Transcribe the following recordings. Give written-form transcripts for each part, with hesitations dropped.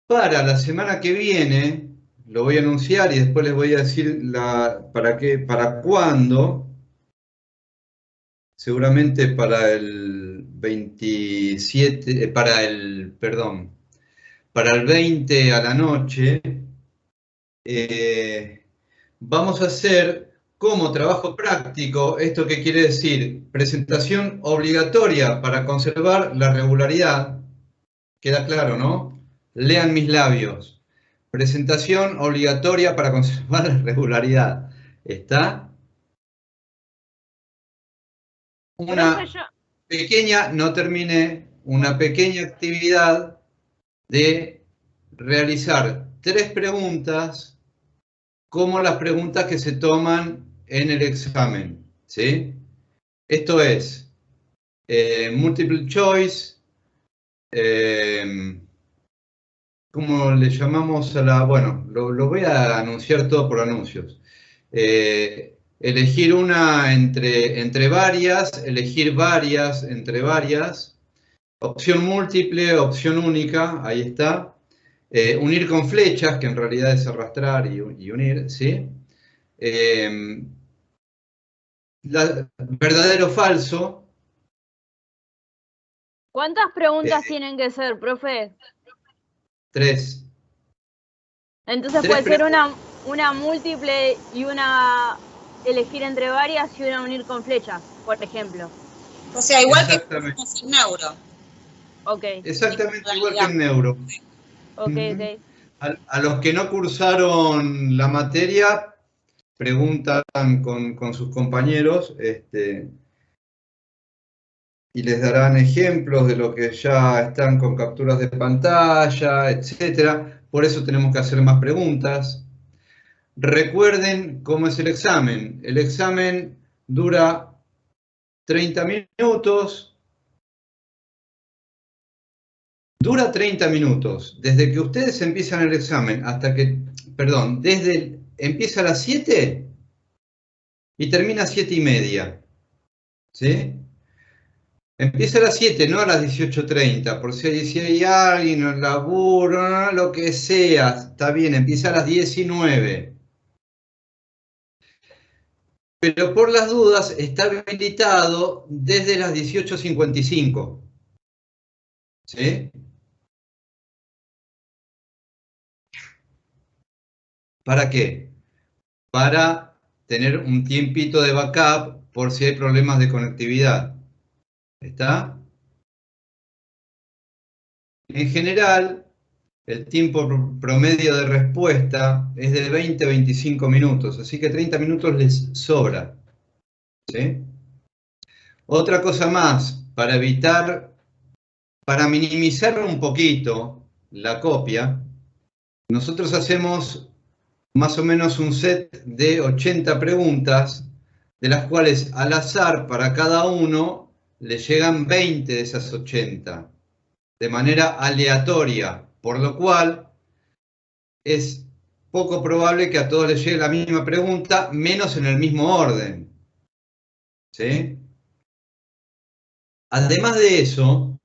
Para la semana que viene, lo voy a anunciar y después les voy a decir para cuándo, seguramente para el 27, perdón, para el 20 a la noche, eh, vamos a hacer como trabajo práctico, ¿esto qué quiere decir? Presentación obligatoria para conservar la regularidad. Queda claro, ¿no? Lean mis labios. Presentación obligatoria para conservar la regularidad. ¿Está? Profe, Una pequeña, no terminé, una pequeña actividad de realizar 3 preguntas como las preguntas que se toman en el examen. ¿Sí? Esto es multiple choice, eh, ¿cómo le llamamos a la...? Bueno, lo voy a anunciar todo por anuncios. Elegir una entre varias, elegir varias entre varias, opción múltiple, opción única, ahí está. Unir con flechas, que en realidad es arrastrar y unir, ¿sí? Verdadero o falso. ¿cuántas preguntas eh, tienen que ser, profe? tres. Entonces Tres puede ser preguntas. una múltiple y una elegir entre varias y una unir con flechas, por ejemplo. O sea, igual que Exactamente. en neuro. Ok, Exactamente igual que en neuro. ok, Ujú. ok. A los que no cursaron la materia, preguntan con sus compañeros y les darán ejemplos de lo que ya están con capturas de pantalla, etcétera. Por eso tenemos que hacer más preguntas. Recuerden cómo es el examen. El examen dura 30 minutos. Dura 30 minutos. Desde que ustedes empiezan el examen hasta que, perdón, empieza a las 7 y termina a 7:30. ¿Sí? Empieza a las 7, no a las 18:30, por si hay alguien, el laburo, no, lo que sea, está bien, empieza a las 19. Pero por las dudas está habilitado desde las 18:55. ¿Sí? ¿Para qué? Para tener un tiempito de backup por si hay problemas de conectividad. ¿Está? En general, el tiempo promedio de respuesta es de 20 a 25 minutos, así que 30 minutos les sobra. ¿Sí? Otra cosa más, para minimizar un poquito la copia, nosotros hacemos más o menos un set de 80 preguntas, de las cuales al azar para cada uno le llegan 20 de esas 80, de manera aleatoria, por lo cual es poco probable que a todos les llegue la misma pregunta, menos en el mismo orden. ¿Sí? Además de eso,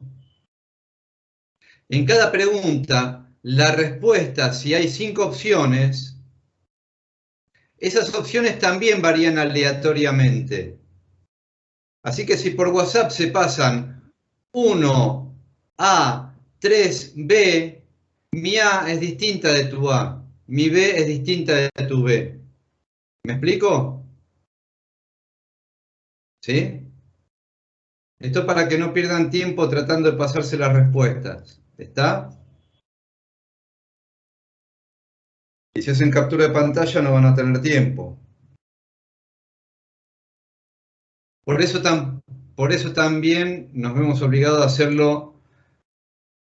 en cada pregunta, la respuesta, si hay 5 opciones, esas opciones también varían aleatoriamente. Así que si por WhatsApp se pasan 1A, 3B, mi A es distinta de tu A, mi B es distinta de tu B. ¿Me explico? ¿Sí? Esto para que no pierdan tiempo tratando de pasarse las respuestas. ¿Está? Y si hacen captura de pantalla no van a tener tiempo. Por eso, por eso también nos vemos obligados a hacerlo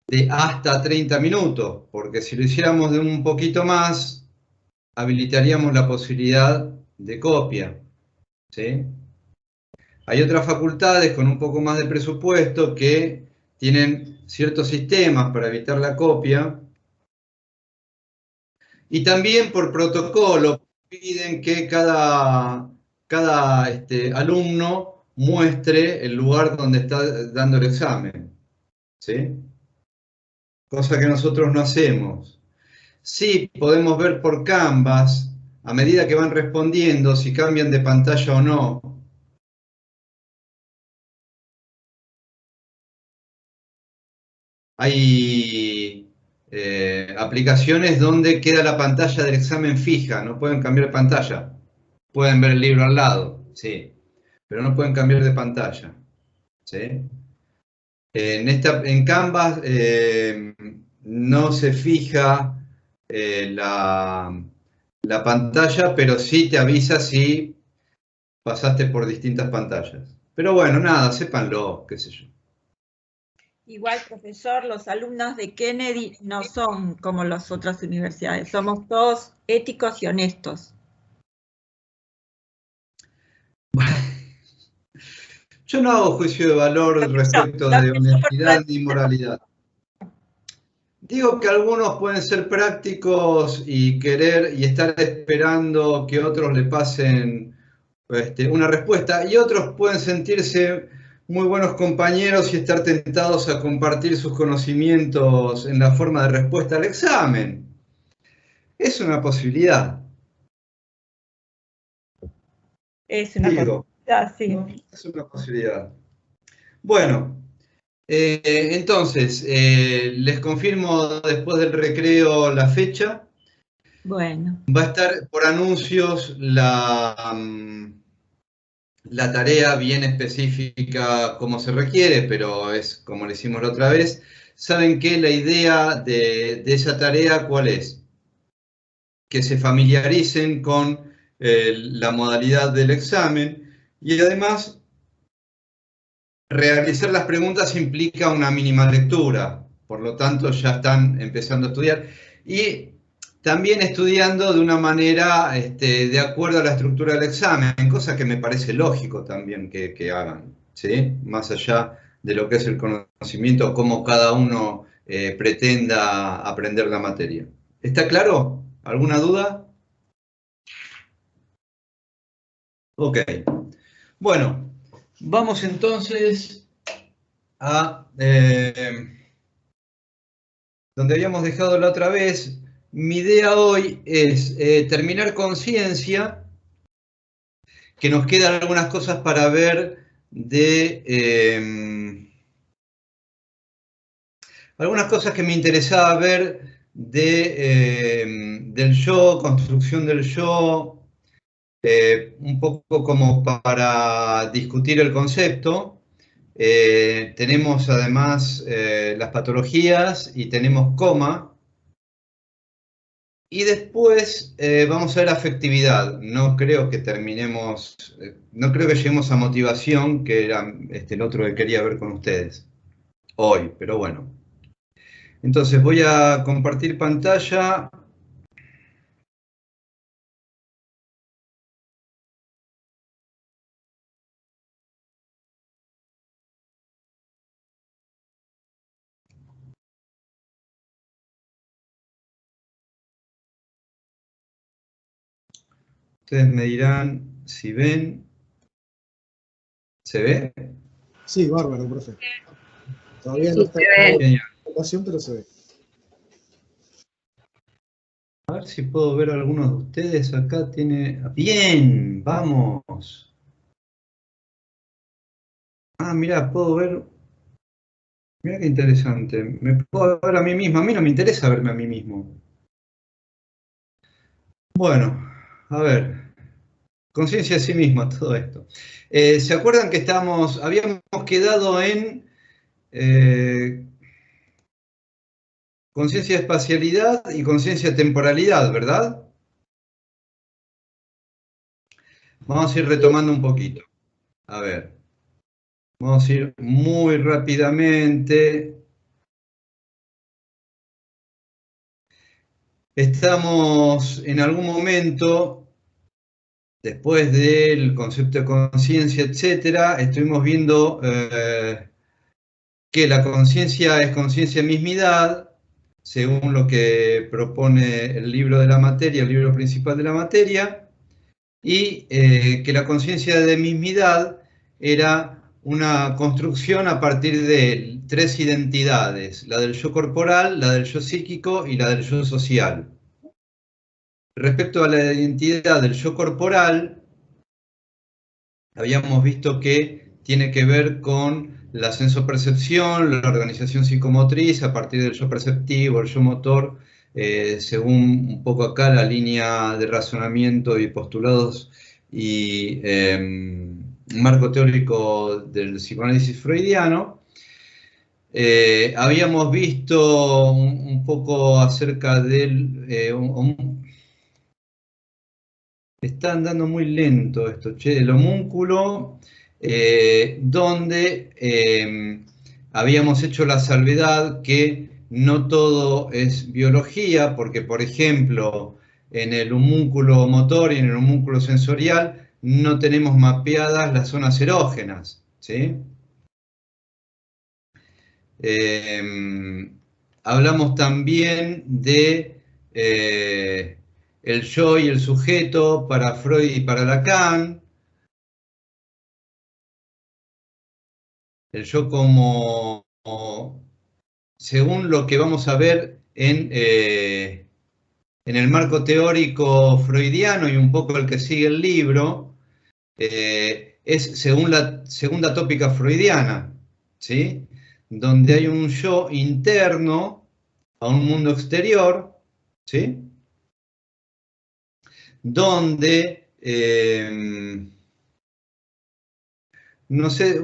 de hasta 30 minutos, porque si lo hiciéramos de un poquito más, habilitaríamos la posibilidad de copia. ¿Sí? Hay otras facultades con un poco más de presupuesto que tienen ciertos sistemas para evitar la copia y también por protocolo piden que cada alumno muestre el lugar donde está dando el examen. ¿Sí? cosa que nosotros no hacemos. Sí, podemos ver por Canvas, a medida que van respondiendo, si cambian de pantalla o no. Hay aplicaciones donde queda la pantalla del examen fija, no pueden cambiar de pantalla. Pueden ver el libro al lado, sí, pero no pueden cambiar de pantalla. ¿Sí? En Canvas no se fija la pantalla, pero sí te avisa si pasaste por distintas pantallas. Pero bueno, nada, sépanlo, qué sé yo. Igual, profesor, los alumnos de Kennedy no son como las otras universidades, somos todos éticos y honestos. Yo no hago juicio de valor respecto de honestidad ni moralidad. Digo que algunos pueden ser prácticos y querer y estar esperando que otros le pasen una respuesta, y otros pueden sentirse muy buenos compañeros y estar tentados a compartir sus conocimientos en la forma de respuesta al examen. Es una posibilidad. Es una posibilidad, sí. ¿No? Es una posibilidad. Bueno, entonces, les confirmo después del recreo la fecha. Bueno. Va a estar por anuncios la tarea bien específica como se requiere, pero es como le hicimos la otra vez. ¿Saben qué? La idea de esa tarea, ¿cuál es? Que se familiaricen con la modalidad del examen, y además realizar las preguntas implica una mínima lectura, por lo tanto ya están empezando a estudiar. Y también estudiando de una manera de acuerdo a la estructura del examen, cosa que me parece lógico también que hagan, ¿sí? Más allá de lo que es el conocimiento, cómo cada uno pretenda aprender la materia. ¿Está claro? ¿Alguna duda? Ok. Bueno, vamos entonces a donde habíamos dejado la otra vez. Mi idea hoy es terminar con ciencia, que nos quedan algunas cosas para ver algunas cosas que me interesaba ver del yo, construcción del yo, un poco como para discutir el concepto. Tenemos además las patologías y tenemos coma. Y después vamos a ver afectividad. No creo que terminemos, no creo que lleguemos a motivación, que era el otro que quería ver con ustedes hoy, pero bueno. Entonces voy a compartir pantalla. Ustedes me dirán si ven. ¿Se ve? Sí, bárbaro, profe. Todavía no está en la ocasión, pero se ve. A ver si puedo ver a algunos de ustedes. Acá tiene... ¡Bien! ¡Vamos! Ah, mirá, puedo ver... Mirá qué interesante. Me puedo ver a mí mismo. A mí no me interesa verme a mí mismo. Bueno, a ver. Conciencia de sí misma, todo esto. ¿Se acuerdan que habíamos quedado en conciencia de espacialidad y conciencia de temporalidad, ¿verdad? Vamos a ir retomando un poquito. A ver. Vamos a ir muy rápidamente. Estamos en algún momento, después del concepto de conciencia, etcétera, estuvimos viendo que la conciencia es conciencia mismidad, según lo que propone el libro de la materia, el libro principal de la materia, y que la conciencia de mismidad era una construcción a partir de 3 identidades, la del yo corporal, la del yo psíquico y la del yo social. Respecto a la identidad del yo corporal, habíamos visto que tiene que ver con la sensopercepción, la organización psicomotriz a partir del yo perceptivo, el yo motor, según un poco acá la línea de razonamiento y postulados y marco teórico del psicoanálisis freudiano. Habíamos visto un poco acerca del... está andando muy lento esto, che, el homúnculo, donde habíamos hecho la salvedad que no todo es biología, porque por ejemplo, en el homúnculo motor y en el homúnculo sensorial no tenemos mapeadas las zonas erógenas, ¿sí? Hablamos también de el yo y el sujeto para Freud y para Lacan. El yo como, según lo que vamos a ver en el marco teórico freudiano y un poco el que sigue el libro, es según la segunda tópica freudiana, ¿sí? Donde hay un yo interno a un mundo exterior, ¿sí? Donde, no sé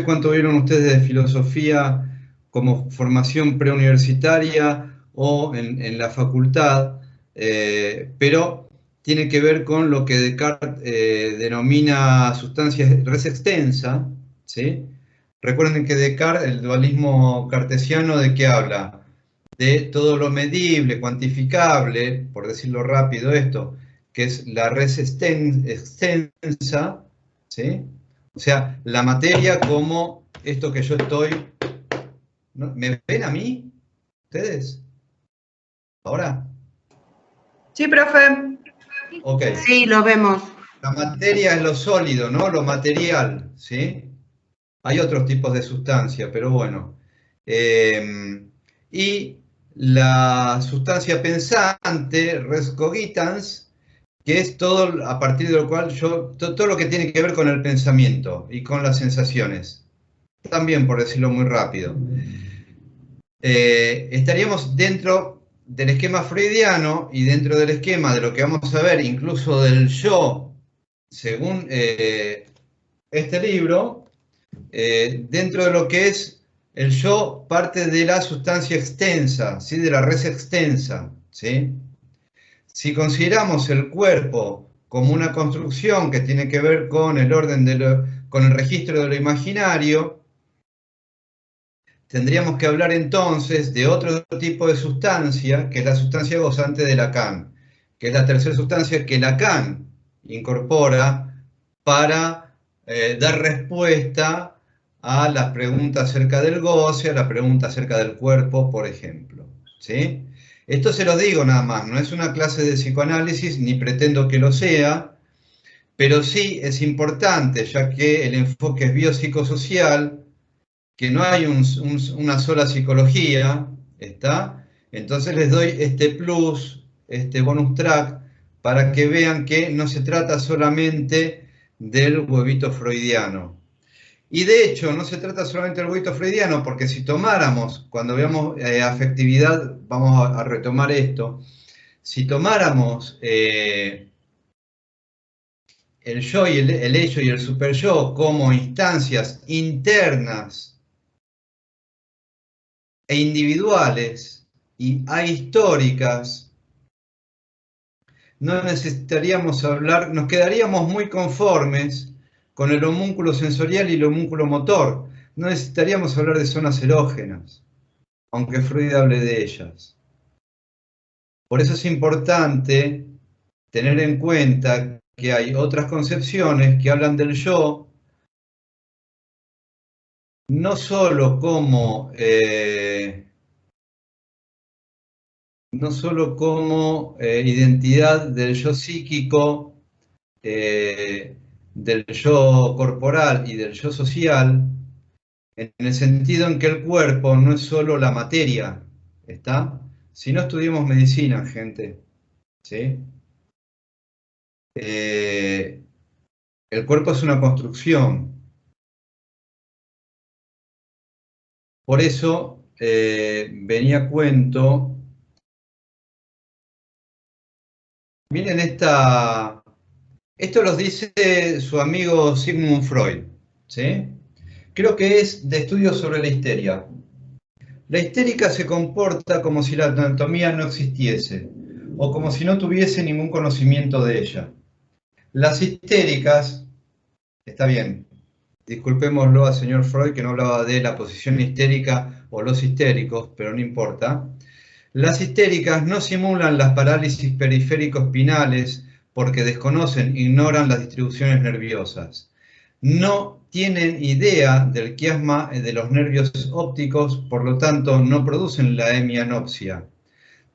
cuánto vieron ustedes de filosofía como formación preuniversitaria o en la facultad, pero tiene que ver con lo que Descartes denomina sustancia res extensa, ¿sí? Recuerden que Descartes, el dualismo cartesiano, ¿de qué habla? De todo lo medible, cuantificable, por decirlo rápido esto, que es la res extensa, ¿sí? O sea, la materia como esto que yo estoy... ¿No? ¿Me ven a mí? ¿Ustedes? ¿Ahora? Sí, profe. Ok. Sí, lo vemos. La materia es lo sólido, ¿no? Lo material, ¿sí? Hay otros tipos de sustancia, pero bueno. Y la sustancia pensante, res cogitans, que es todo a partir de lo cual todo lo que tiene que ver con el pensamiento y con las sensaciones. También, por decirlo muy rápido. Estaríamos dentro del esquema freudiano y dentro del esquema de lo que vamos a ver, incluso del yo, según este libro, dentro de lo que es el yo parte de la sustancia extensa, ¿sí? De la res extensa, ¿sí? Si consideramos el cuerpo como una construcción que tiene que ver con el orden con el registro de lo imaginario, tendríamos que hablar entonces de otro tipo de sustancia, que es la sustancia gozante de Lacan, que es la tercera sustancia que Lacan incorpora para dar respuesta a las preguntas acerca del goce, a la pregunta acerca del cuerpo, por ejemplo, ¿sí? Esto se lo digo nada más, no es una clase de psicoanálisis, ni pretendo que lo sea, pero sí es importante, ya que el enfoque es biopsicosocial, que no hay una sola psicología, ¿está? Entonces les doy este plus, este bonus track, para que vean que no se trata solamente del huevito freudiano. Y de hecho, no se trata solamente del huevito freudiano, porque si tomáramos, cuando veamos afectividad, vamos a retomar esto, si tomáramos el yo y el ello y el superyo como instancias internas e individuales y ahistóricas, no necesitaríamos hablar, nos quedaríamos muy conformes con el homúnculo sensorial y el homúnculo motor. No necesitaríamos hablar de zonas erógenas, aunque Freud hable de ellas. Por eso es importante tener en cuenta que hay otras concepciones que hablan del yo no solo como identidad del yo psíquico del yo corporal y del yo social, en el sentido en que el cuerpo no es solo la materia, ¿está? Si no estudiamos medicina, gente, ¿sí? El cuerpo es una construcción. Por eso venía a cuento. Miren esto los dice su amigo Sigmund Freud, ¿sí? Creo que es de estudios sobre la histeria. La histérica se comporta como si la anatomía no existiese, o como si no tuviese ningún conocimiento de ella. Las histéricas, está bien, disculpémoslo al señor Freud que no hablaba de la posición histérica o los histéricos, pero no importa. Las histéricas no simulan las parálisis periférico-espinales porque desconocen, ignoran las distribuciones nerviosas. No tienen idea del quiasma de los nervios ópticos, por lo tanto no producen la hemianopsia.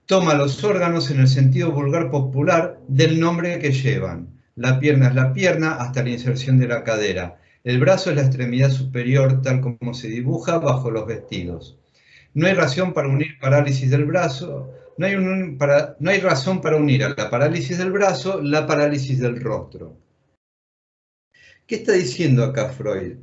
Toma los órganos en el sentido vulgar popular del nombre que llevan. La pierna es la pierna hasta la inserción de la cadera. El brazo es la extremidad superior tal como se dibuja bajo los vestidos. No hay razón para unir parálisis del brazo, no hay razón para unir a la parálisis del brazo la parálisis del rostro. ¿Qué está diciendo acá Freud?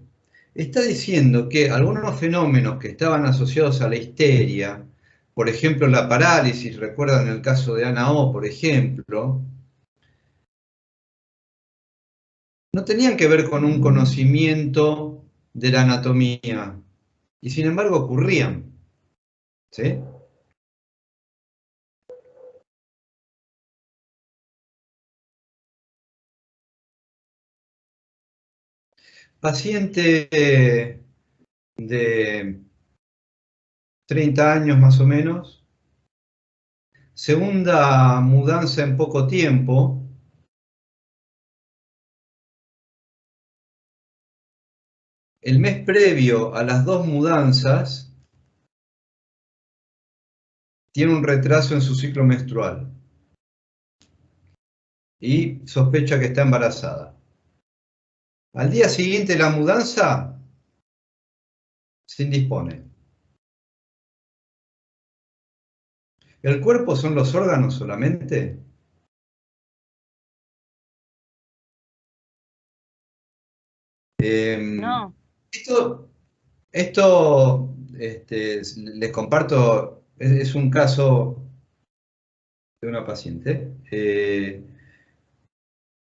Está diciendo que algunos fenómenos que estaban asociados a la histeria, por ejemplo la parálisis, recuerdan el caso de Ana O, por ejemplo, no tenían que ver con un conocimiento de la anatomía, y sin embargo ocurrían. ¿Sí? Paciente de 30 años más o menos, segunda mudanza en poco tiempo, el mes previo a las 2 mudanzas tiene un retraso en su ciclo menstrual y sospecha que está embarazada. Al día siguiente de la mudanza, se indispone. ¿El cuerpo son los órganos solamente? No. Esto les comparto, es un caso de una paciente.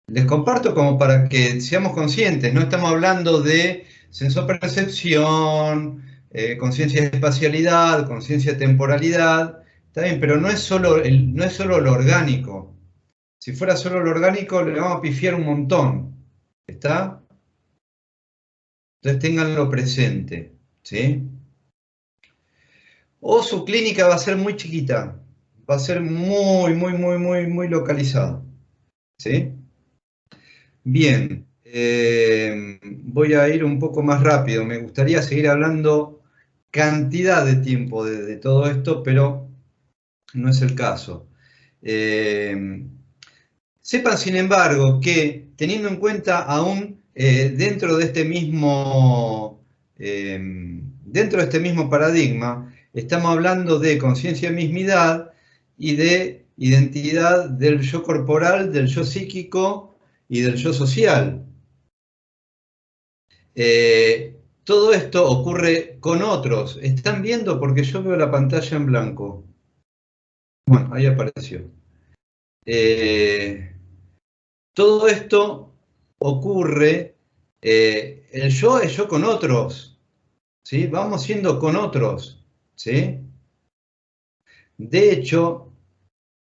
Les comparto como para que seamos conscientes, no estamos hablando de sensopercepción, conciencia de espacialidad, conciencia de temporalidad, está bien, pero no es solo lo orgánico. Si fuera solo lo orgánico, le vamos a pifiar un montón, ¿está? Entonces ténganlo presente, ¿sí? O su clínica va a ser muy chiquita, va a ser muy localizada, ¿sí? Bien, voy a ir un poco más rápido. Me gustaría seguir hablando cantidad de tiempo de todo esto, pero no es el caso. Sepan, sin embargo, que teniendo en cuenta aún dentro de este mismo paradigma, estamos hablando de conciencia de mismidad y de identidad del yo corporal, del yo psíquico y del yo social. Todo esto ocurre con otros. ¿Están viendo? Porque yo veo la pantalla en blanco. Bueno, ahí apareció. Todo esto ocurre, el yo es yo con otros, ¿sí? Vamos siendo con otros, ¿sí? De hecho,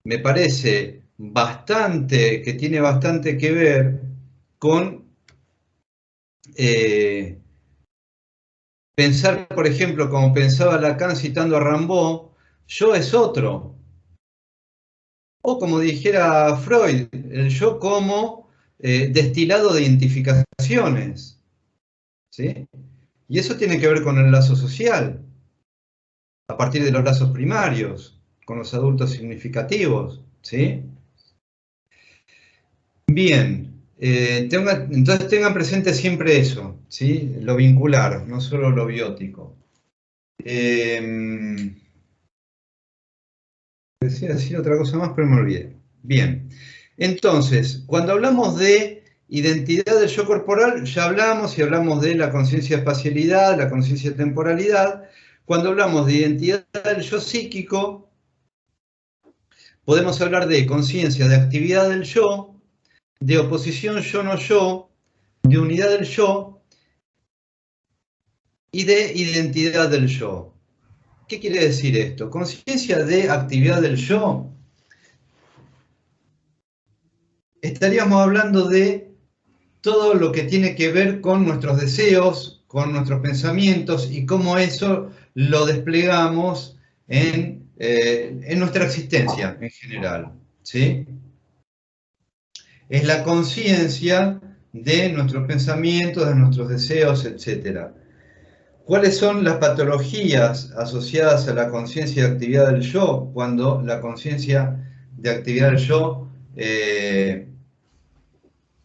me parece que tiene bastante que ver con pensar, por ejemplo, como pensaba Lacan citando a Rimbaud, yo es otro. O como dijera Freud, el yo como destilado de identificaciones, ¿sí? Y eso tiene que ver con el lazo social, a partir de los lazos primarios, con los adultos significativos, ¿sí? Bien, Entonces tengan presente siempre eso, ¿sí? Lo vincular, no solo lo biótico. Decía decir otra cosa más, pero me olvidé. Bien, entonces, cuando hablamos de identidad del yo corporal, ya hablamos y hablamos de la conciencia de espacialidad, la conciencia de temporalidad. Cuando hablamos de identidad del yo psíquico, podemos hablar de conciencia de actividad del yo, de oposición yo-no yo, de unidad del yo y de identidad del yo. ¿Qué quiere decir esto? Conciencia de actividad del yo. Estaríamos hablando de todo lo que tiene que ver con nuestros deseos, con nuestros pensamientos y cómo eso lo desplegamos en nuestra existencia en general, ¿sí? Es la conciencia de nuestros pensamientos, de nuestros deseos, etc. ¿Cuáles son las patologías asociadas a la conciencia de actividad del yo? Cuando la conciencia de actividad del yo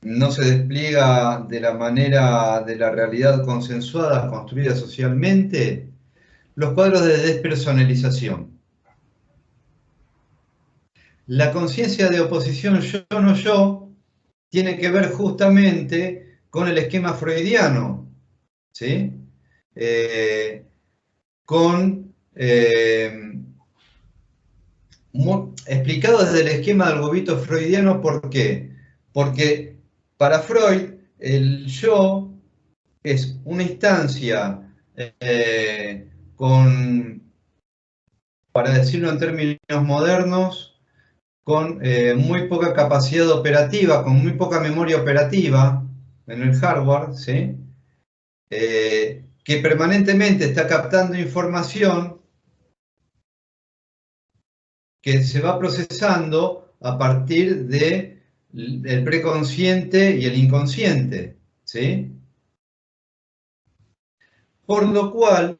no se despliega de la manera de la realidad consensuada, construida socialmente, los cuadros de despersonalización. La conciencia de oposición yo-no yo tiene que ver justamente con el esquema freudiano, ¿sí? Explicado desde el esquema del globito freudiano. ¿Por qué? Porque para Freud el yo es una instancia para decirlo en términos modernos, con muy poca capacidad operativa, con muy poca memoria operativa en el hardware, ¿sí? Que permanentemente está captando información que se va procesando a partir del preconsciente y el inconsciente, ¿sí? Por lo cual,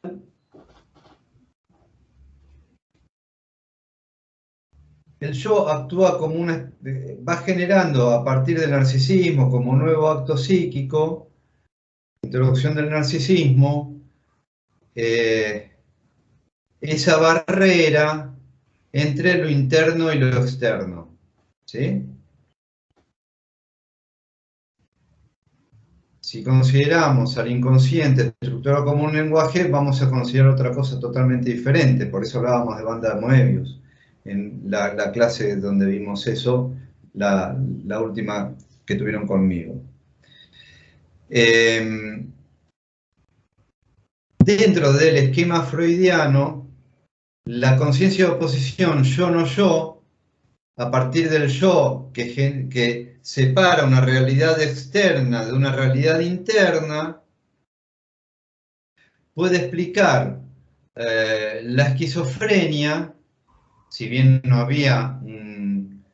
el yo actúa como va generando a partir del narcisismo como un nuevo acto psíquico, introducción del narcisismo, esa barrera entre lo interno y lo externo, ¿sí? Si consideramos al inconsciente estructurado como un lenguaje, vamos a considerar otra cosa totalmente diferente. Por eso hablábamos de banda de Moebius en la clase donde vimos eso, la última que tuvieron conmigo. Dentro del esquema freudiano, la conciencia de oposición yo-no yo, a partir del yo que separa una realidad externa de una realidad interna, puede explicar la esquizofrenia, si bien no había un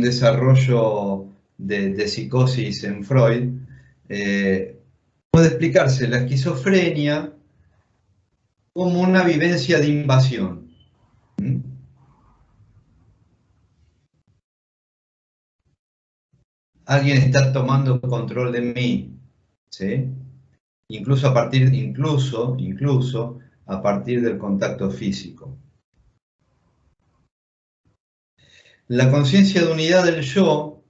desarrollo de psicosis en Freud, puede explicarse la esquizofrenia como una vivencia de invasión. Alguien está tomando control de mí, ¿sí? Incluso a partir del contacto físico. La conciencia de unidad del yo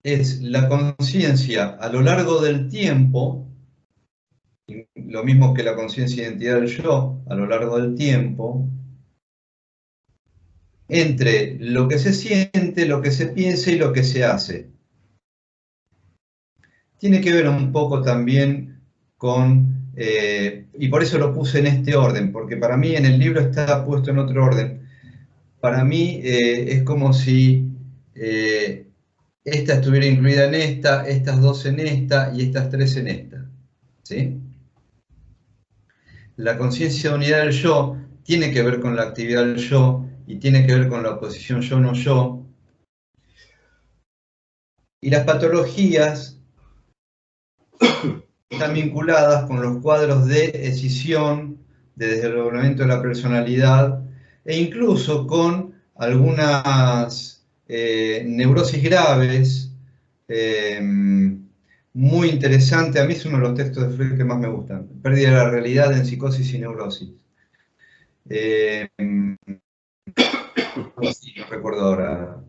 es la conciencia a lo largo del tiempo, lo mismo que la conciencia de identidad del yo a lo largo del tiempo, entre lo que se siente, lo que se piensa y lo que se hace. Tiene que ver un poco también con, y por eso lo puse en este orden, porque para mí en el libro está puesto en otro orden. Para mí es como si esta estuviera incluida en esta, estas dos en esta y estas tres en esta, ¿sí? La conciencia de unidad del yo tiene que ver con la actividad del yo y tiene que ver con la oposición yo-no yo. Y las patologías están vinculadas con los cuadros de escisión, de desdoblamiento de la personalidad, e incluso con algunas neurosis graves, muy interesante. A mí es uno de los textos de Freud que más me gustan. Pérdida de la realidad en psicosis y neurosis. No recuerdo ahora.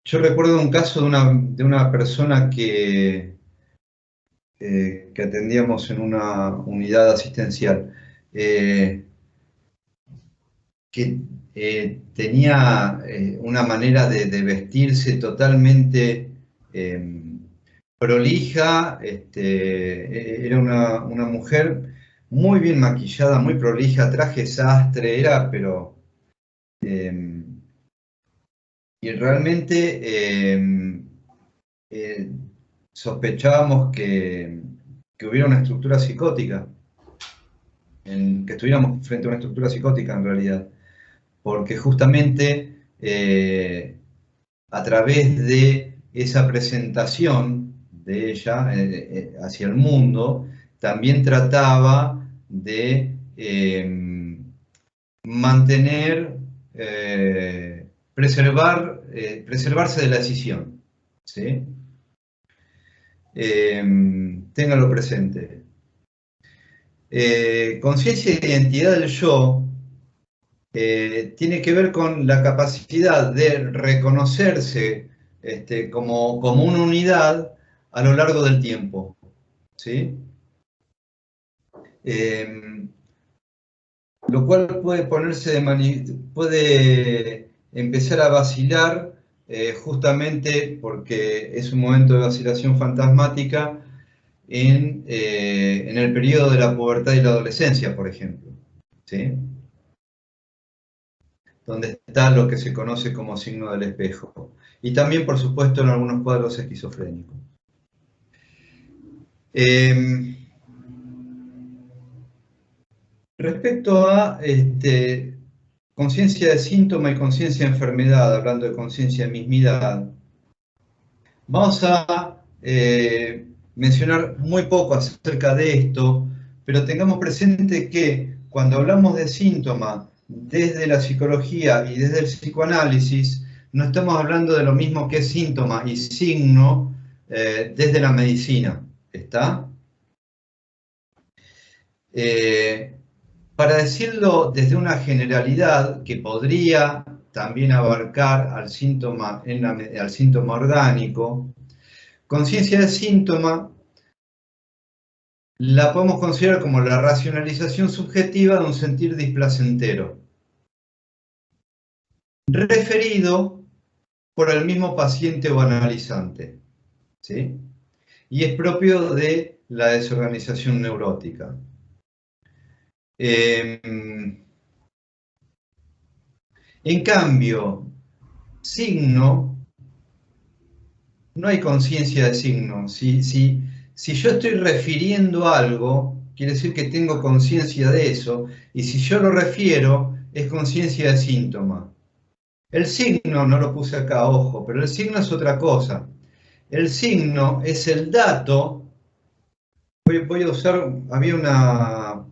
Yo recuerdo un caso de una persona que atendíamos en una unidad asistencial, que tenía una manera de vestirse totalmente prolija. Era una mujer muy bien maquillada, muy prolija, traje sastre, pero... y realmente sospechábamos que hubiera una estructura psicótica, que estuviéramos frente a una estructura psicótica en realidad, porque justamente a través de esa presentación de ella hacia el mundo, también trataba de mantener, preservarse de la decisión, ¿sí? Téngalo presente. Conciencia e identidad del yo tiene que ver con la capacidad de reconocerse como una unidad a lo largo del tiempo, ¿sí? Lo cual puede puede empezar a vacilar justamente porque es un momento de vacilación fantasmática en el periodo de la pubertad y la adolescencia, por ejemplo, ¿sí? Donde está lo que se conoce como signo del espejo. Y también, por supuesto, en algunos cuadros esquizofrénicos. Respecto a conciencia de síntoma y conciencia de enfermedad, hablando de conciencia de mismidad, vamos a mencionar muy poco acerca de esto, pero tengamos presente que cuando hablamos de síntoma desde la psicología y desde el psicoanálisis, no estamos hablando de lo mismo que síntoma y signo desde la medicina, ¿está? Para decirlo desde una generalidad que podría también abarcar al síntoma orgánico, conciencia de síntoma la podemos considerar como la racionalización subjetiva de un sentir displacentero, referido por el mismo paciente o analizante, ¿sí? Y es propio de la desorganización neurótica. En cambio, signo, no hay conciencia de signo. Si yo estoy refiriendo algo, quiere decir que tengo conciencia de eso, y si yo lo refiero, es conciencia de síntoma. El signo, no lo puse acá, ojo, pero el signo es otra cosa. El signo es el dato. Voy a usar, había una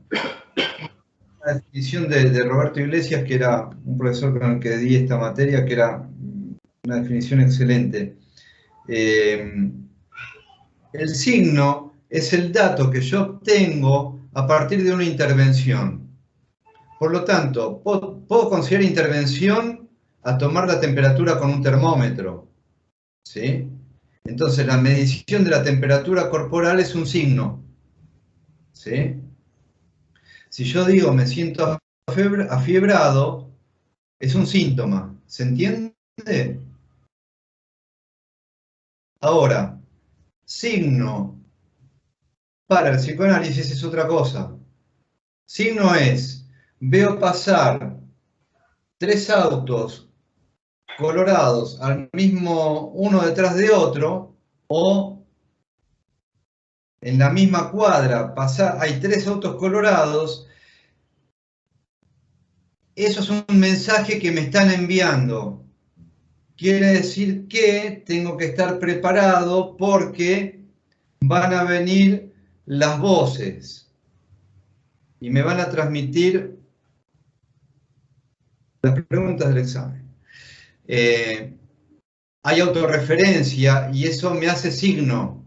definición de Roberto Iglesias, que era un profesor con el que di esta materia, que era una definición excelente. El signo es el dato que yo obtengo a partir de una intervención. Por lo tanto, puedo considerar intervención a tomar la temperatura con un termómetro, ¿sí? Entonces, la medición de la temperatura corporal es un signo, ¿sí? Si yo digo me siento afiebrado, es un síntoma. ¿Se entiende? Ahora, signo para el psicoanálisis es otra cosa. Signo es, veo pasar 3 autos colorados al mismo, uno detrás de otro, o en la misma cuadra hay 3 autos colorados. Eso es un mensaje que me están enviando. Quiere decir que tengo que estar preparado porque van a venir las voces. y me van a transmitir las preguntas del examen. Hay autorreferencia y eso me hace signo.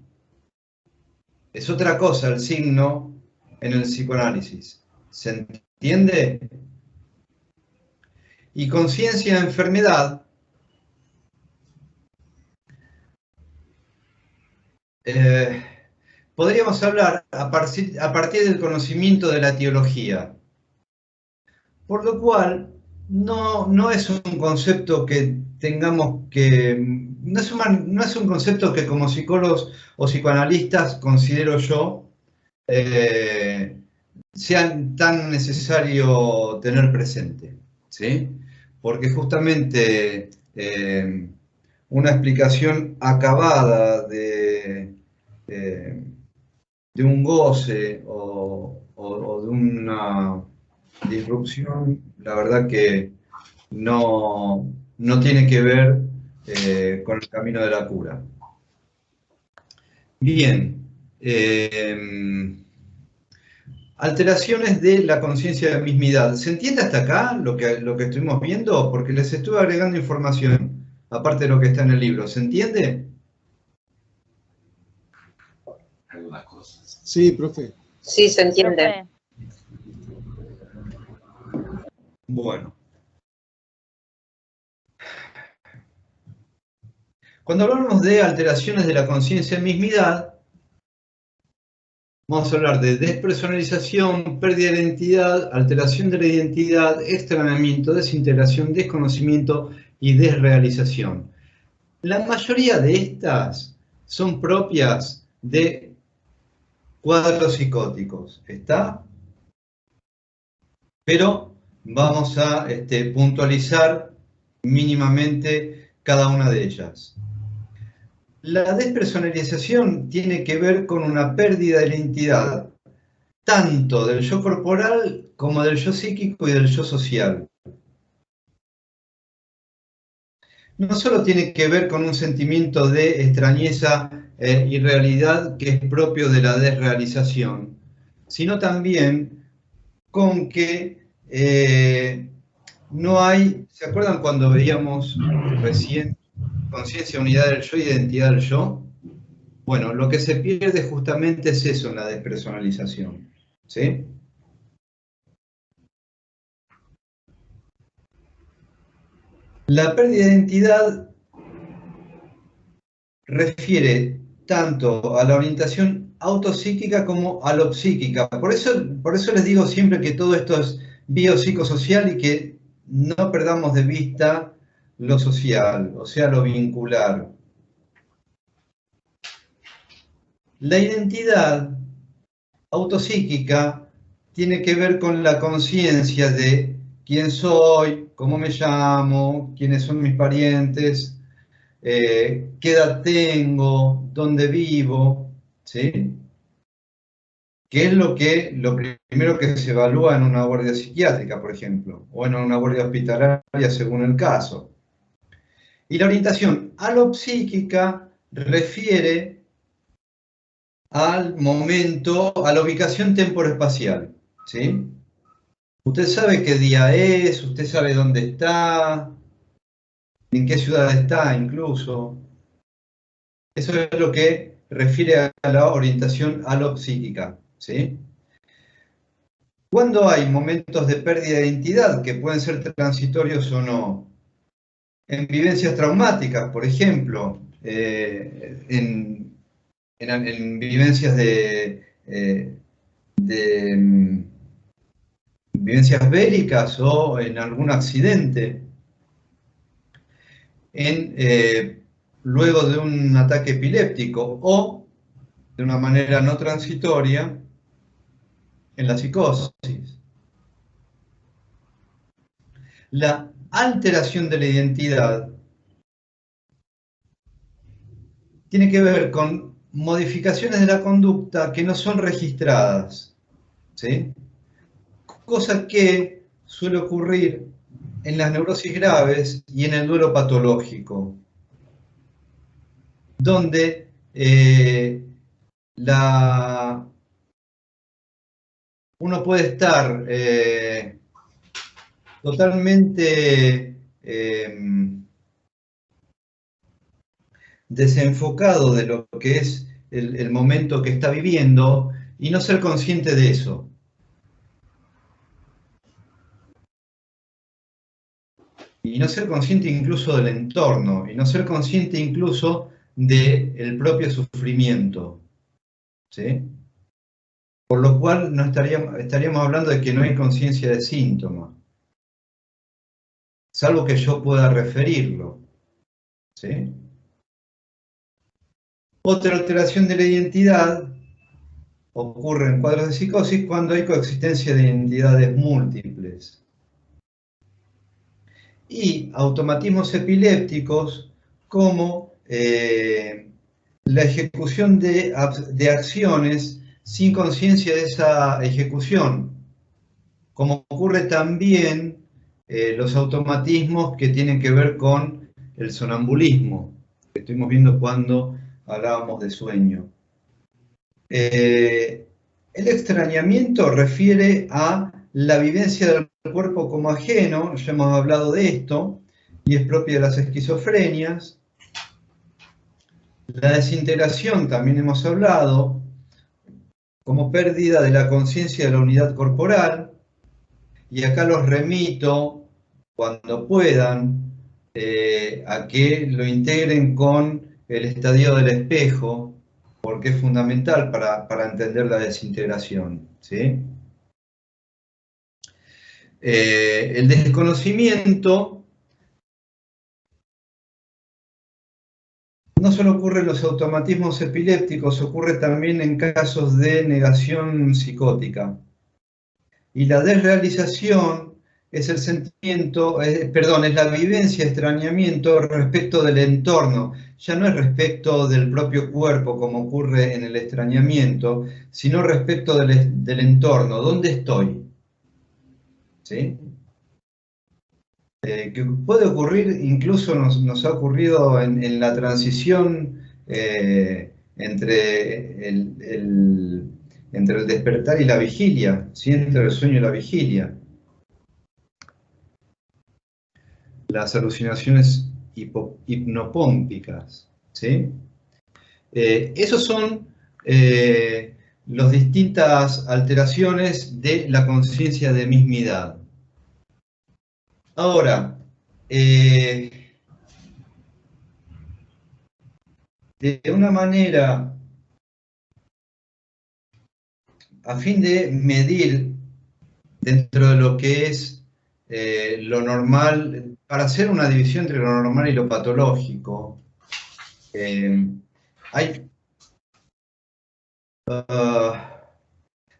Es otra cosa el signo en el psicoanálisis. ¿Se entiende? Y conciencia de enfermedad podríamos hablar a partir del conocimiento de la etiología. Por lo cual, no es un concepto que tengamos que... No es un concepto que como psicólogos o psicoanalistas, considero yo, sea tan necesario tener presente, ¿sí? Porque justamente una explicación acabada de un goce o de una disrupción, la verdad que no tiene que ver con el camino de la cura. Bien. Alteraciones de la conciencia de mismidad. ¿Se entiende hasta acá lo que estuvimos viendo? Porque les estuve agregando información, aparte de lo que está en el libro. ¿Se entiende? Algunas cosas. Sí, profe. Sí, se entiende. Bueno. Cuando hablamos de alteraciones de la conciencia de mismidad, vamos a hablar de despersonalización, pérdida de identidad, alteración de la identidad, extrañamiento, desintegración, desconocimiento y desrealización. La mayoría de estas son propias de cuadros psicóticos, ¿está? Pero vamos a puntualizar mínimamente cada una de ellas. La despersonalización tiene que ver con una pérdida de la identidad, tanto del yo corporal como del yo psíquico y del yo social. No solo tiene que ver con un sentimiento de extrañeza e irrealidad que es propio de la desrealización, sino también con que no hay, ¿se acuerdan cuando veíamos recién conciencia, unidad del yo, identidad del yo? Bueno, lo que se pierde justamente es eso en la despersonalización, ¿sí? La pérdida de identidad refiere tanto a la orientación autopsíquica como a lo psíquica. Por eso les digo siempre que todo esto es biopsicosocial y que no perdamos de vista lo social, o sea, lo vincular. La identidad autopsíquica tiene que ver con la conciencia de quién soy, cómo me llamo, quiénes son mis parientes, qué edad tengo, dónde vivo, ¿sí? ¿Qué es lo primero que se evalúa en una guardia psiquiátrica, por ejemplo, o en una guardia hospitalaria según el caso? Y la orientación alopsíquica refiere al momento, a la ubicación temporoespacial, ¿sí? Usted sabe qué día es, usted sabe dónde está, en qué ciudad está incluso. Eso es lo que refiere a la orientación alopsíquica, ¿sí? Cuando hay momentos de pérdida de identidad, que pueden ser transitorios o no, en vivencias traumáticas, por ejemplo, en vivencias vivencias bélicas o en algún accidente, luego de un ataque epiléptico o de una manera no transitoria en la psicosis. La alteración de la identidad tiene que ver con modificaciones de la conducta que no son registradas, ¿sí? Cosa que suele ocurrir en las neurosis graves y en el duelo patológico, donde uno puede estar totalmente desenfocado de lo que es el momento que está viviendo y no ser consciente de eso. Y no ser consciente incluso del entorno, y no ser consciente incluso del propio sufrimiento. ¿Sí? Por lo cual no estaríamos hablando de que no hay conciencia de síntoma, salvo que yo pueda referirlo. ¿Sí? Otra alteración de la identidad ocurre en cuadros de psicosis cuando hay coexistencia de identidades múltiples. Y automatismos epilépticos como la ejecución de acciones sin conciencia de esa ejecución, como ocurre también los automatismos que tienen que ver con el sonambulismo, que estuvimos viendo cuando hablábamos de sueño. El extrañamiento refiere a la vivencia del cuerpo como ajeno, ya hemos hablado de esto, y es propia de las esquizofrenias. La desintegración también hemos hablado, como pérdida de la conciencia de la unidad corporal, y acá los remito, cuando puedan, a que lo integren con el estadio del espejo, porque es fundamental para entender la desintegración, ¿sí? El desconocimiento no solo ocurre en los automatismos epilépticos, ocurre también en casos de negación psicótica. Y la desrealización es el sentimiento, es la vivencia, extrañamiento respecto del entorno. Ya no es respecto del propio cuerpo, como ocurre en el extrañamiento, sino respecto del entorno. ¿Dónde estoy? ¿Sí? Que puede ocurrir, incluso nos ha ocurrido en la transición entre el despertar y la vigilia, ¿sí? Entre el sueño y la vigilia. Las alucinaciones hipnopómpicas, ¿sí? Esos son las distintas alteraciones de la conciencia de mismidad. Ahora, de una manera, a fin de medir dentro de lo que es lo normal, para hacer una división entre lo normal y lo patológico,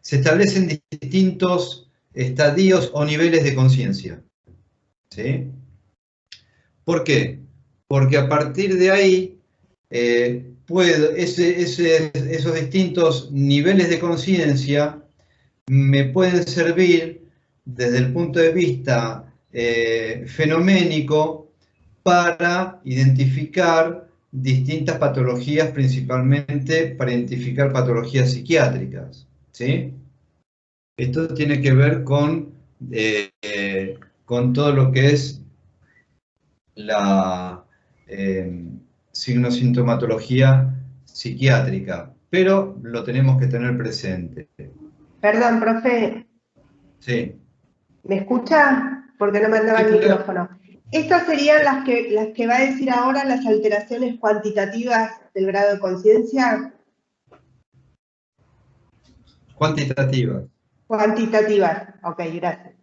se establecen distintos estadios o niveles de conciencia. ¿Sí? ¿Por qué? Porque a partir de ahí, esos distintos niveles de conciencia me pueden servir desde el punto de vista fenoménico para identificar distintas patologías, principalmente para identificar patologías psiquiátricas. ¿Sí? Esto tiene que ver con todo lo que es la signosintomatología psiquiátrica, pero lo tenemos que tener presente. Perdón, profe. Sí. ¿Me escucha? Porque no me andaba el micrófono. Estas serían las que va a decir ahora, las alteraciones cuantitativas del grado de conciencia. Cuantitativas. Cuantitativas, ok, gracias.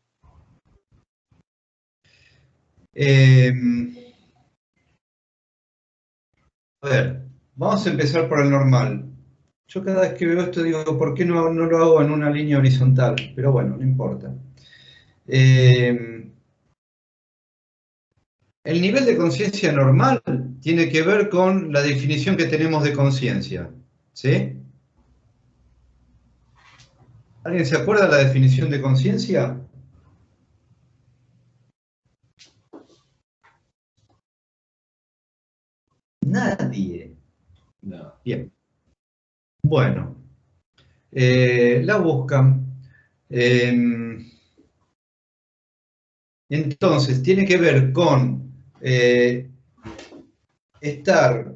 A ver, vamos a empezar por el normal. Yo cada vez que veo esto digo, ¿por qué no lo hago en una línea horizontal? Pero bueno, no importa. El nivel de conciencia normal tiene que ver con la definición que tenemos de conciencia. ¿Sí? ¿Alguien se acuerda de la definición de conciencia? Nadie. No. Bien. Bueno, la buscan. Entonces, tiene que ver con estar...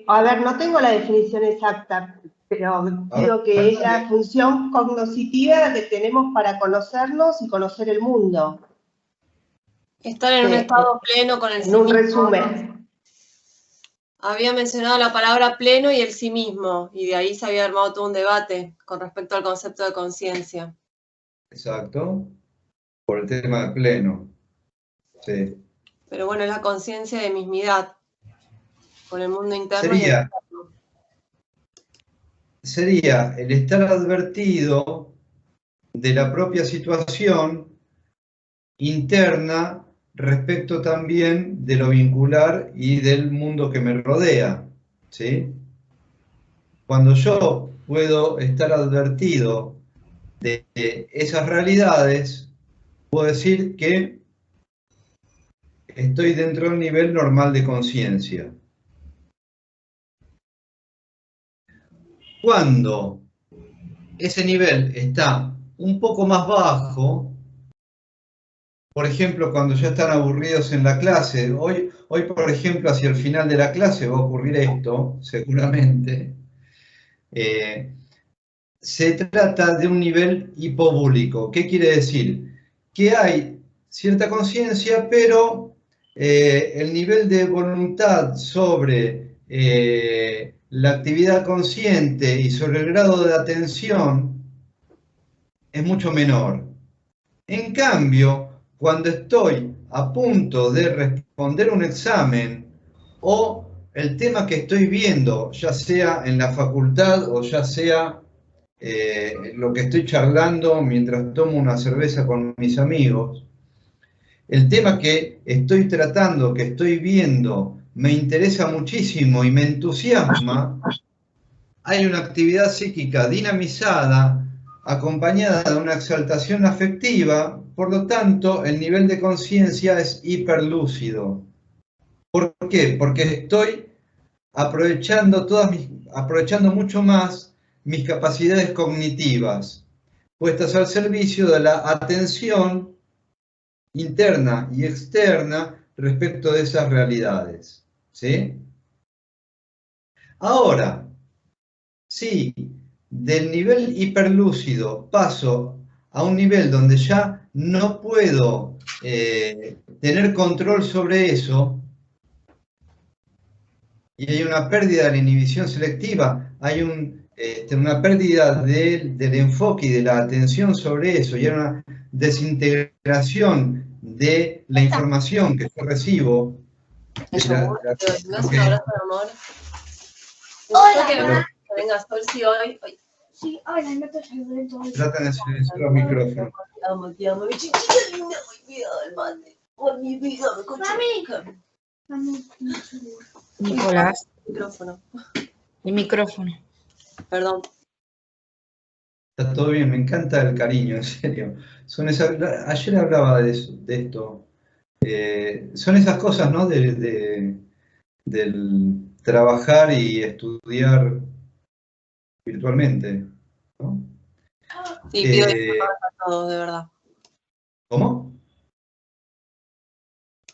a ver, no tengo la definición exacta, pero digo que es la función cognoscitiva que tenemos para conocernos y conocer el mundo. Estar en un estado pleno con el sí En un mismo. resumen. Había mencionado la palabra pleno y el sí mismo, y de ahí se había armado todo un debate con respecto al concepto de conciencia. Exacto, por el tema de pleno. Sí. Pero bueno, es la conciencia de mismidad, con el mundo interno y el Sería, externo. sería el estar advertido de la propia situación interna respecto también de lo vincular y del mundo que me rodea, ¿sí? Cuando yo puedo estar advertido de esas realidades, puedo decir que estoy dentro de un nivel normal de conciencia. Cuando ese nivel está un poco más bajo, por ejemplo, cuando ya están aburridos en la clase, hoy por ejemplo, hacia el final de la clase va a ocurrir esto, seguramente, se trata de un nivel hipobúlico. ¿Qué quiere decir? Que hay cierta conciencia, pero el nivel de voluntad sobre la actividad consciente y sobre el grado de atención es mucho menor. En cambio, cuando estoy a punto de responder un examen o el tema que estoy viendo, ya sea en la facultad o ya sea lo que estoy charlando mientras tomo una cerveza con mis amigos, el tema que estoy tratando, que estoy viendo, me interesa muchísimo y me entusiasma, hay una actividad psíquica dinamizada, acompañada de una exaltación afectiva, por lo tanto, el nivel de conciencia es hiperlúcido. ¿Por qué? Porque estoy aprovechando mucho más mis capacidades cognitivas, puestas al servicio de la atención interna y externa respecto de esas realidades, ¿sí? Ahora, si del nivel hiperlúcido paso a un nivel donde ya no puedo tener control sobre eso, y hay una pérdida de la inhibición selectiva, hay una pérdida del enfoque y de la atención sobre eso, y hay una desintegración de la información que yo recibo. ¿Me das un abrazo de amor? Hola. Que vengas por si hoy. Sí, hola, no te saludé todo. Tratan de silenciar los micrófonos. Te amo, mi chiquita linda, mi vida del mate. Oh, mi vida, me escucha. Mami. Nicolás, Micrófono. el micrófono. Perdón. Está todo bien, me encanta el cariño, en serio. Ayer hablaba de esto. Son esas cosas, ¿no? Del trabajar y estudiar virtualmente, ¿no? Sí, pido disculpas a todos, de verdad. ¿Cómo?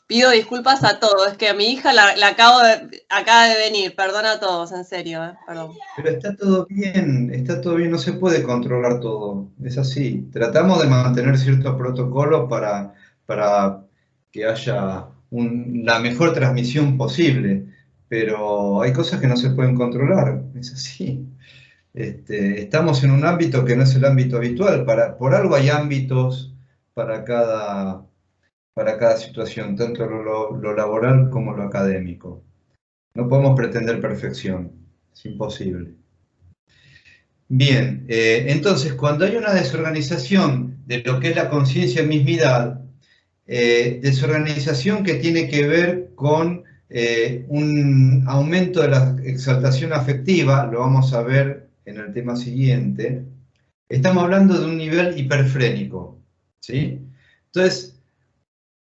Pido disculpas a todos, es que a mi hija la acaba de venir, perdón a todos, en serio, perdón. Pero está todo bien, no se puede controlar todo, es así. Tratamos de mantener ciertos protocolos para que haya la mejor transmisión posible, pero hay cosas que no se pueden controlar, es así. Estamos en un ámbito que no es el ámbito habitual, por algo hay ámbitos para cada situación, tanto lo laboral como lo académico. No podemos pretender perfección, es imposible. Bien, entonces cuando hay una desorganización de lo que es la conciencia en mismidad, desorganización que tiene que ver con un aumento de la exaltación afectiva, lo vamos a ver en el tema siguiente, estamos hablando de un nivel hiperfrénico, ¿sí? Entonces,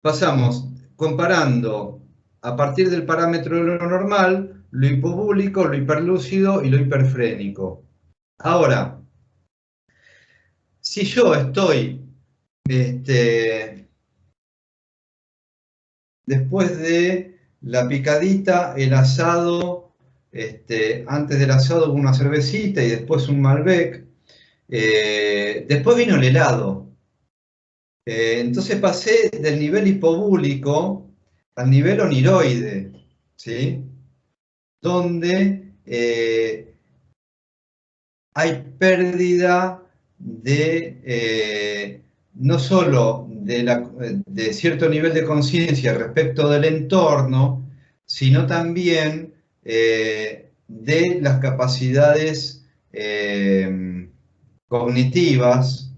pasamos comparando a partir del parámetro de lo normal, lo hipobúlico, lo hiperlúcido y lo hiperfrénico. Ahora, si yo estoy después de la picadita, el asado, antes del asado una cervecita y después un Malbec, después vino el helado. Entonces pasé del nivel hipobúlico al nivel oniroide, ¿sí? Donde hay pérdida de no solo de cierto nivel de conciencia respecto del entorno, sino también de las capacidades cognitivas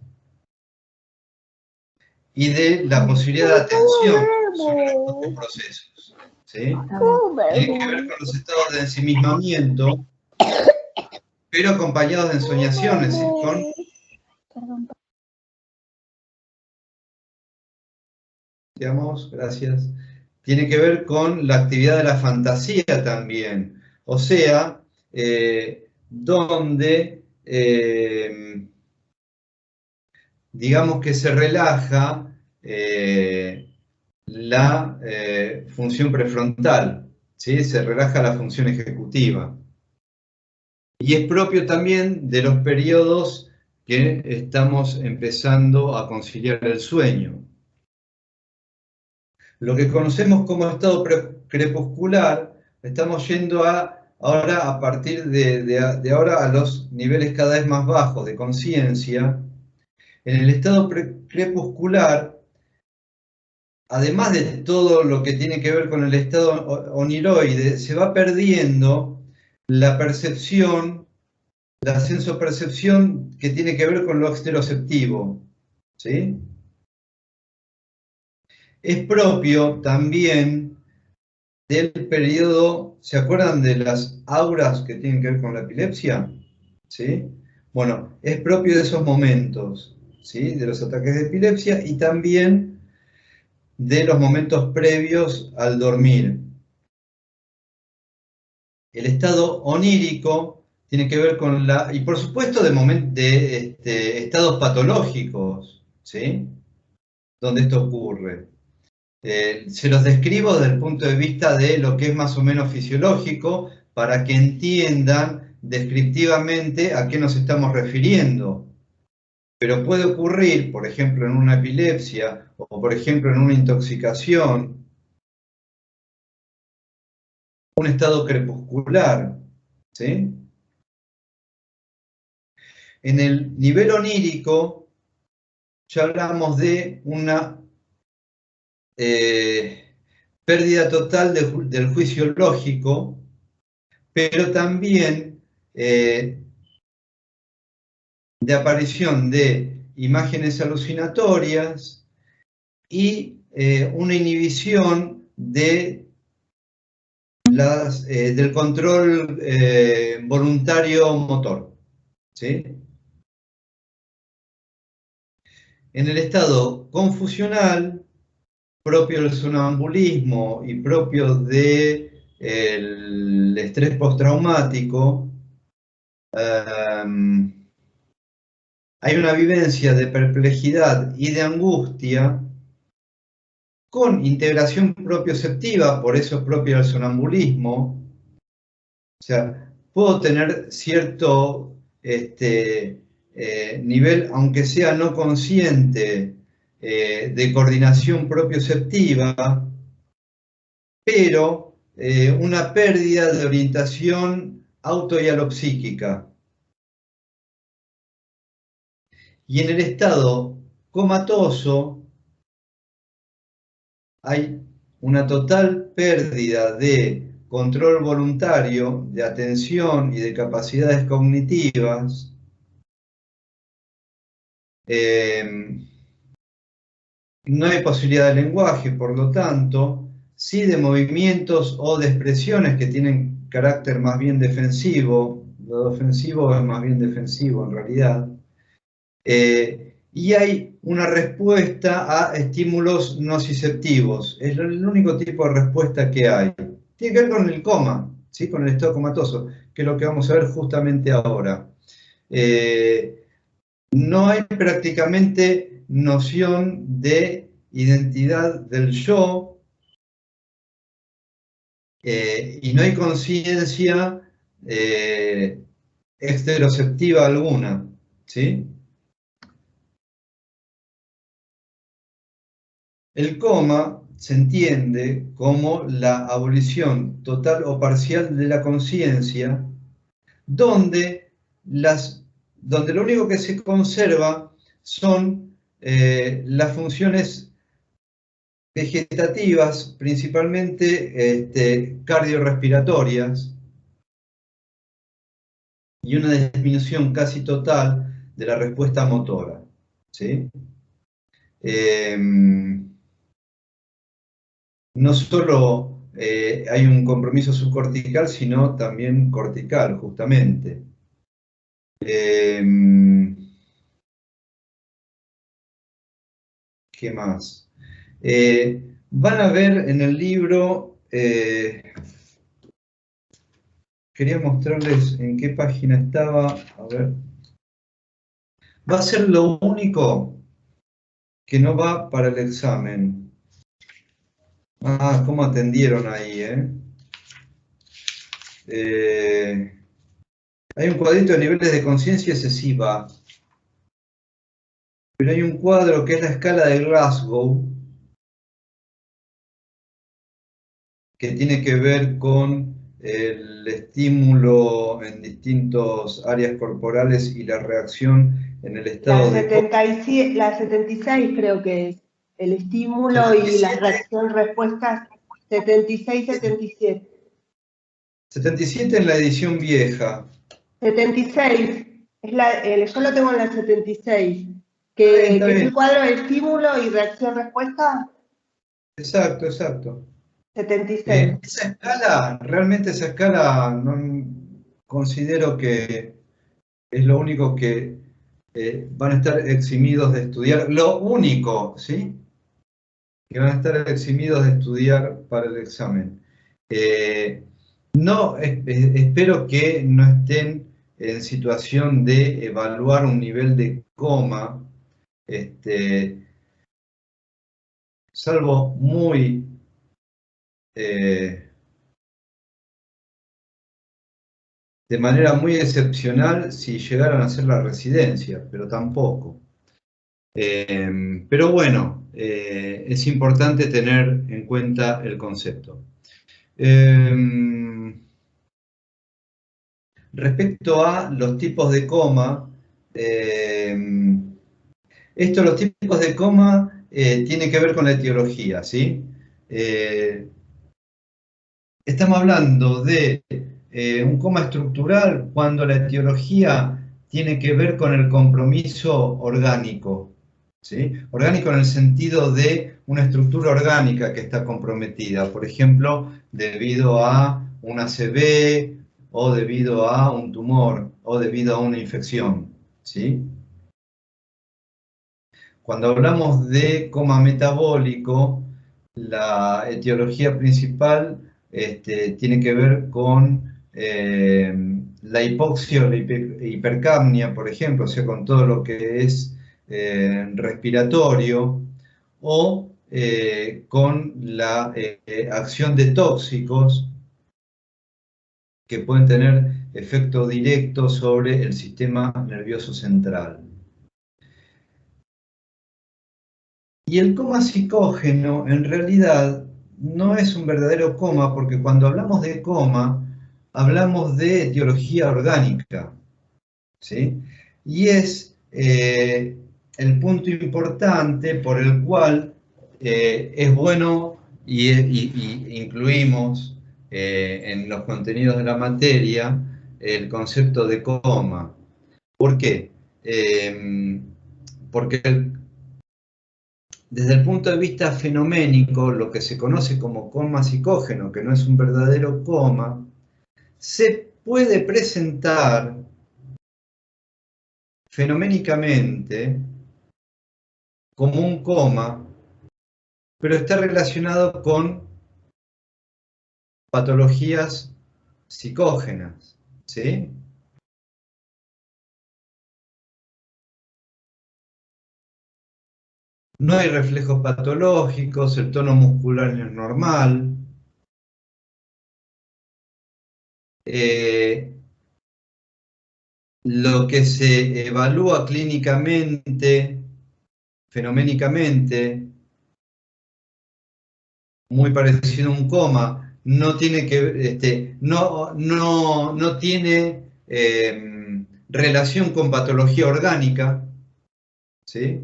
y de la posibilidad de atención sobre estos procesos, ¿sí? Tiene que ver con los estados de ensimismamiento, pero acompañados de ensoñaciones, digamos, gracias. Tiene que ver con la actividad de la fantasía también, o sea, donde digamos que se relaja la función prefrontal, ¿sí? Se relaja la función ejecutiva. Y es propio también de los periodos que estamos empezando a conciliar el sueño. Lo que conocemos como estado crepuscular, estamos yendo ahora a partir de ahora a los niveles cada vez más bajos de conciencia. En el estado crepuscular, además de todo lo que tiene que ver con el estado oniroide, se va perdiendo la percepción, la sensopercepción que tiene que ver con lo exteroceptivo, ¿sí? Es propio también del periodo, ¿se acuerdan de las auras que tienen que ver con la epilepsia? ¿Sí? Bueno, es propio de esos momentos, ¿sí? De los ataques de epilepsia y también de los momentos previos al dormir. El estado onírico tiene que ver con y por supuesto de estados patológicos, ¿sí? Donde esto ocurre. Se los describo desde el punto de vista de lo que es más o menos fisiológico para que entiendan descriptivamente a qué nos estamos refiriendo. Pero puede ocurrir, por ejemplo, en una epilepsia o, por ejemplo, en una intoxicación, un estado crepuscular, ¿sí? En el nivel onírico ya hablamos de una pérdida total del juicio lógico, pero también de aparición de imágenes alucinatorias y una inhibición del control voluntario motor, ¿sí? En el estado confusional, propio del sonambulismo y propio del estrés postraumático, hay una vivencia de perplejidad y de angustia con integración propioceptiva, por eso es propio del sonambulismo. O sea, puedo tener cierto nivel, aunque sea no consciente, de coordinación propioceptiva, pero una pérdida de orientación autohialopsíquica. Y en el estado comatoso hay una total pérdida de control voluntario, de atención y de capacidades cognitivas. No hay posibilidad de lenguaje, por lo tanto, sí de movimientos o de expresiones que tienen carácter más bien defensivo. Lo ofensivo es más bien defensivo en realidad. Y hay una respuesta a estímulos nociceptivos. Es el único tipo de respuesta que hay. Tiene que ver con el coma, ¿sí? Con el estado comatoso, que es lo que vamos a ver justamente ahora. no hay prácticamente noción de identidad del yo, y no hay conciencia exteroceptiva alguna, ¿sí? El coma se entiende como la abolición total o parcial de la conciencia, donde lo único que se conserva son las funciones vegetativas, principalmente cardiorrespiratorias, y una disminución casi total de la respuesta motora, ¿sí? No solo hay un compromiso subcortical, sino también cortical, justamente. ¿Qué más? Van a ver en el libro, quería mostrarles en qué página estaba, a ver. Va a ser lo único que no va para el examen. Ah, cómo atendieron ahí, hay un cuadrito de niveles de conciencia, ese sí va. Pero hay un cuadro que es la escala de Glasgow, que tiene que ver con el estímulo en distintas áreas corporales y la reacción en el estado de... La 76 creo que es el estímulo y la reacción-respuesta 76-77. 77 en la edición vieja. 76, yo lo tengo en la 76, que es el cuadro de estímulo y reacción-respuesta. Exacto, exacto. 76. Esa escala, realmente esa escala, no considero que es lo único que van a estar eximidos de estudiar, lo único, ¿sí? Que van a estar eximidos de estudiar para el examen. No, espero que no estén en situación de evaluar un nivel de coma, salvo muy de manera muy excepcional si llegaran a hacer la residencia, pero tampoco. Pero bueno, es importante tener en cuenta el concepto. Respecto a los tipos de coma, los tipos de coma tienen que ver con la etiología, ¿sí? Estamos hablando de un coma estructural cuando la etiología tiene que ver con el compromiso orgánico, ¿sí? Orgánico en el sentido de una estructura orgánica que está comprometida, por ejemplo, debido a un ACV o debido a un tumor o debido a una infección, ¿sí? Cuando hablamos de coma metabólico, la etiología principal tiene que ver con la hipoxia o la hipercapnia, por ejemplo, o sea, con todo lo que es respiratorio, o con la acción de tóxicos que pueden tener efecto directo sobre el sistema nervioso central. Y el coma psicógeno en realidad no es un verdadero coma, porque cuando hablamos de coma, hablamos de etiología orgánica, ¿sí? Y es el punto importante por el cual es bueno y incluimos en los contenidos de la materia el concepto de coma. ¿Por qué? Porque desde el punto de vista fenoménico, lo que se conoce como coma psicógeno, que no es un verdadero coma, se puede presentar fenoménicamente como un coma, pero está relacionado con patologías psicógenas, ¿sí? No hay reflejos patológicos, el tono muscular es normal. Lo que se evalúa clínicamente, fenoménicamente, muy parecido a un coma, no tiene que, no tiene relación con patología orgánica, ¿sí?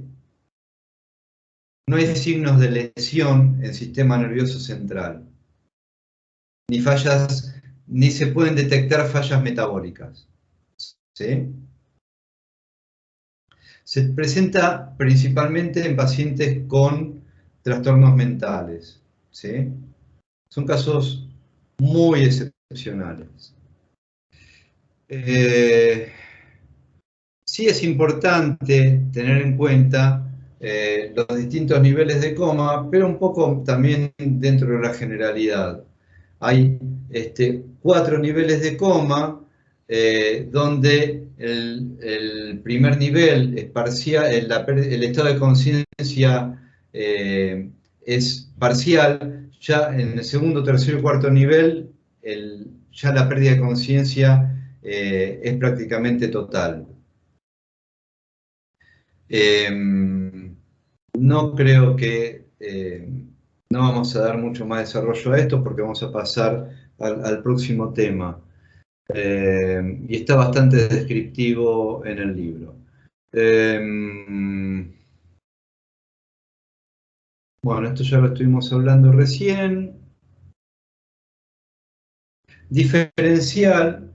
No hay signos de lesión en el sistema nervioso central, ni fallas, ni se pueden detectar fallas metabólicas, ¿sí? Se presenta principalmente en pacientes con trastornos mentales, ¿sí? Son casos muy excepcionales. Sí es importante tener en cuenta los distintos niveles de coma, pero un poco también dentro de la generalidad. Hay 4 niveles de coma, donde el primer nivel es parcial, el estado de conciencia es parcial, ya en el segundo, tercero y cuarto nivel, ya la pérdida de conciencia es prácticamente total. No creo que no vamos a dar mucho más desarrollo a esto porque vamos a pasar al próximo tema. Y está bastante descriptivo en el libro. Bueno, esto ya lo estuvimos hablando recién. Diferencial,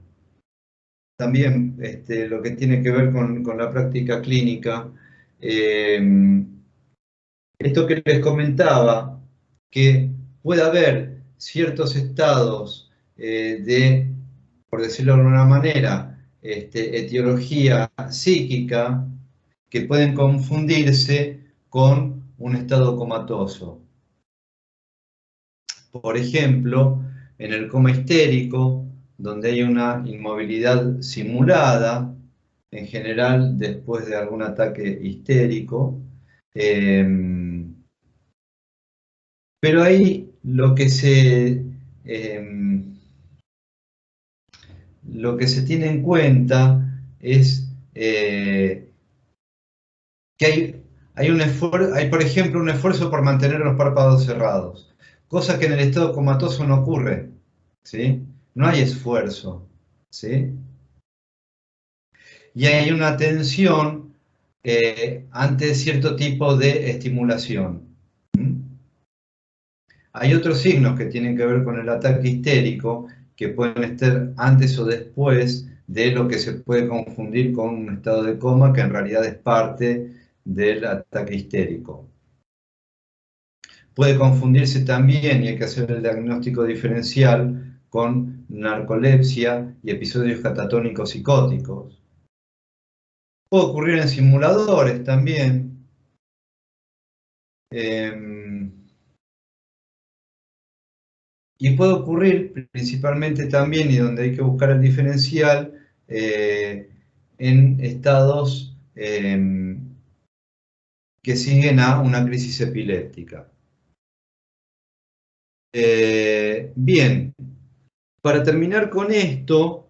también lo que tiene que ver con la práctica clínica. Esto que les comentaba, que puede haber ciertos estados de, por decirlo de alguna manera, etiología psíquica que pueden confundirse con un estado comatoso. Por ejemplo, en el coma histérico, donde hay una inmovilidad simulada, en general después de algún ataque histérico, pero ahí lo que se tiene en cuenta es que hay, por ejemplo, un esfuerzo por mantener los párpados cerrados, cosa que en el estado comatoso no ocurre, ¿sí? No hay esfuerzo, ¿sí? Y hay una tensión ante cierto tipo de estimulación. Hay otros signos que tienen que ver con el ataque histérico, que pueden estar antes o después de lo que se puede confundir con un estado de coma, que en realidad es parte del ataque histérico. Puede confundirse también, y hay que hacer el diagnóstico diferencial, con narcolepsia y episodios catatónicos psicóticos. Puede ocurrir en simuladores también. Y puede ocurrir principalmente también, y donde hay que buscar el diferencial, en estados que siguen a una crisis epiléptica. Bien, para terminar con esto,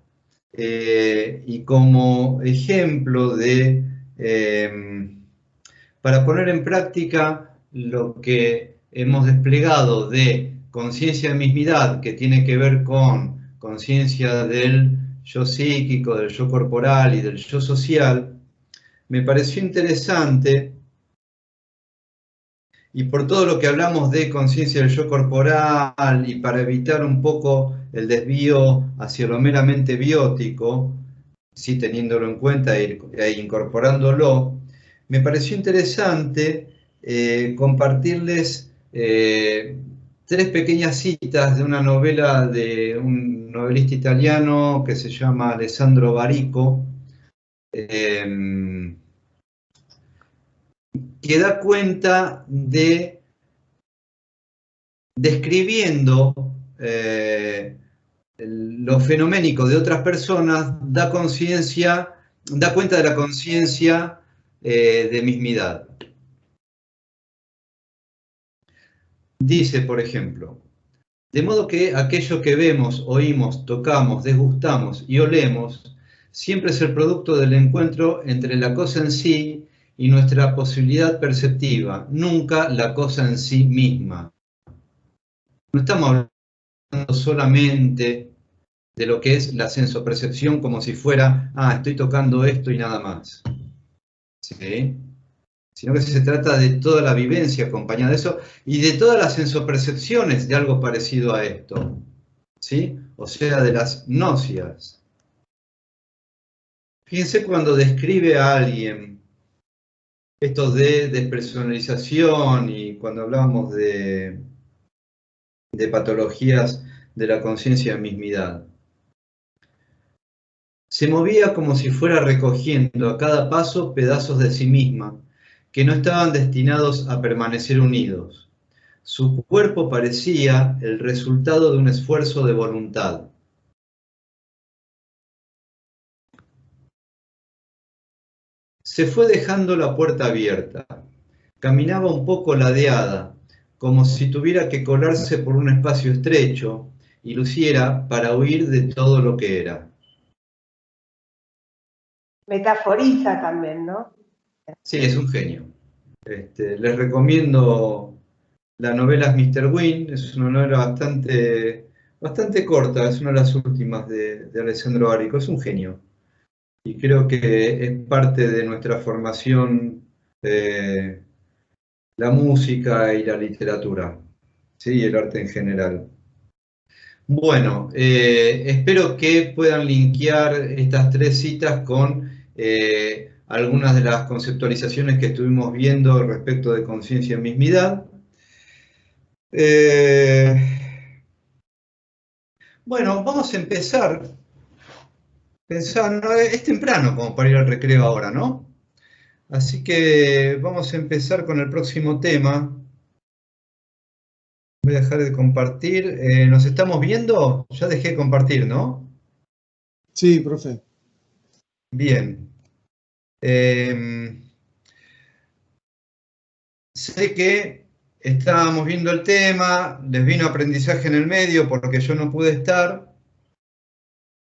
y como ejemplo de, para poner en práctica lo que hemos desplegado de conciencia de mismidad, que tiene que ver con conciencia del yo psíquico, del yo corporal y del yo social, me pareció interesante, y por todo lo que hablamos de conciencia del yo corporal y para evitar un poco el desvío hacia lo meramente biótico, sí teniéndolo en cuenta e incorporándolo, me pareció interesante compartirles 3 pequeñas citas de una novela de un novelista italiano que se llama Alessandro Barico, que da cuenta de, describiendo lo fenoménico de otras personas, da cuenta de la conciencia de mismidad. dice, por ejemplo, de modo que aquello que vemos, oímos, tocamos, desgustamos y olemos, siempre es el producto del encuentro entre la cosa en sí y nuestra posibilidad perceptiva, nunca la cosa en sí misma. No estamos hablando solamente de lo que es la sensopercepción como si fuera, estoy tocando esto y nada más. ¿Sí? Sino que se trata de toda la vivencia acompañada de eso y de todas las sensopercepciones de algo parecido a esto. ¿Sí? O sea, de las gnosias. Fíjense cuando describe a alguien esto de despersonalización y cuando hablamos de patologías de la conciencia de mismidad. Se movía como si fuera recogiendo a cada paso pedazos de sí misma, que no estaban destinados a permanecer unidos. Su cuerpo parecía el resultado de un esfuerzo de voluntad. Se fue dejando la puerta abierta. Caminaba un poco ladeada, como si tuviera que colarse por un espacio estrecho y luciera para huir de todo lo que era. Metaforiza también, ¿no? Sí, es un genio. Les recomiendo la novela Mr. Wynne, es una novela bastante corta, es una de las últimas de Alessandro Árico, es un genio. Y creo que es parte de nuestra formación la música y la literatura, ¿sí? Y el arte en general. Bueno, espero que puedan linkear estas tres citas con algunas de las conceptualizaciones que estuvimos viendo respecto de conciencia y mismidad. Bueno, vamos a empezar pensando, es temprano como para ir al recreo ahora, ¿no? Así que vamos a empezar con el próximo tema. Voy a dejar de compartir. ¿Nos estamos viendo? Ya dejé de compartir, ¿no? Sí, profe. Bien. Sé que estábamos viendo el tema, les vino aprendizaje en el medio porque yo no pude estar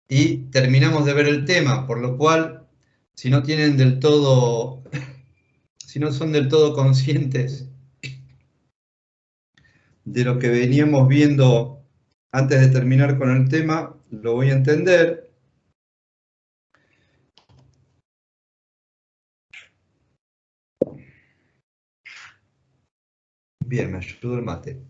y terminamos de ver el tema, por lo cual, si no tienen del todo, si no son del todo conscientes de lo que veníamos viendo antes de terminar con el tema, lo voy a entender. Bien, me ayudó el mate.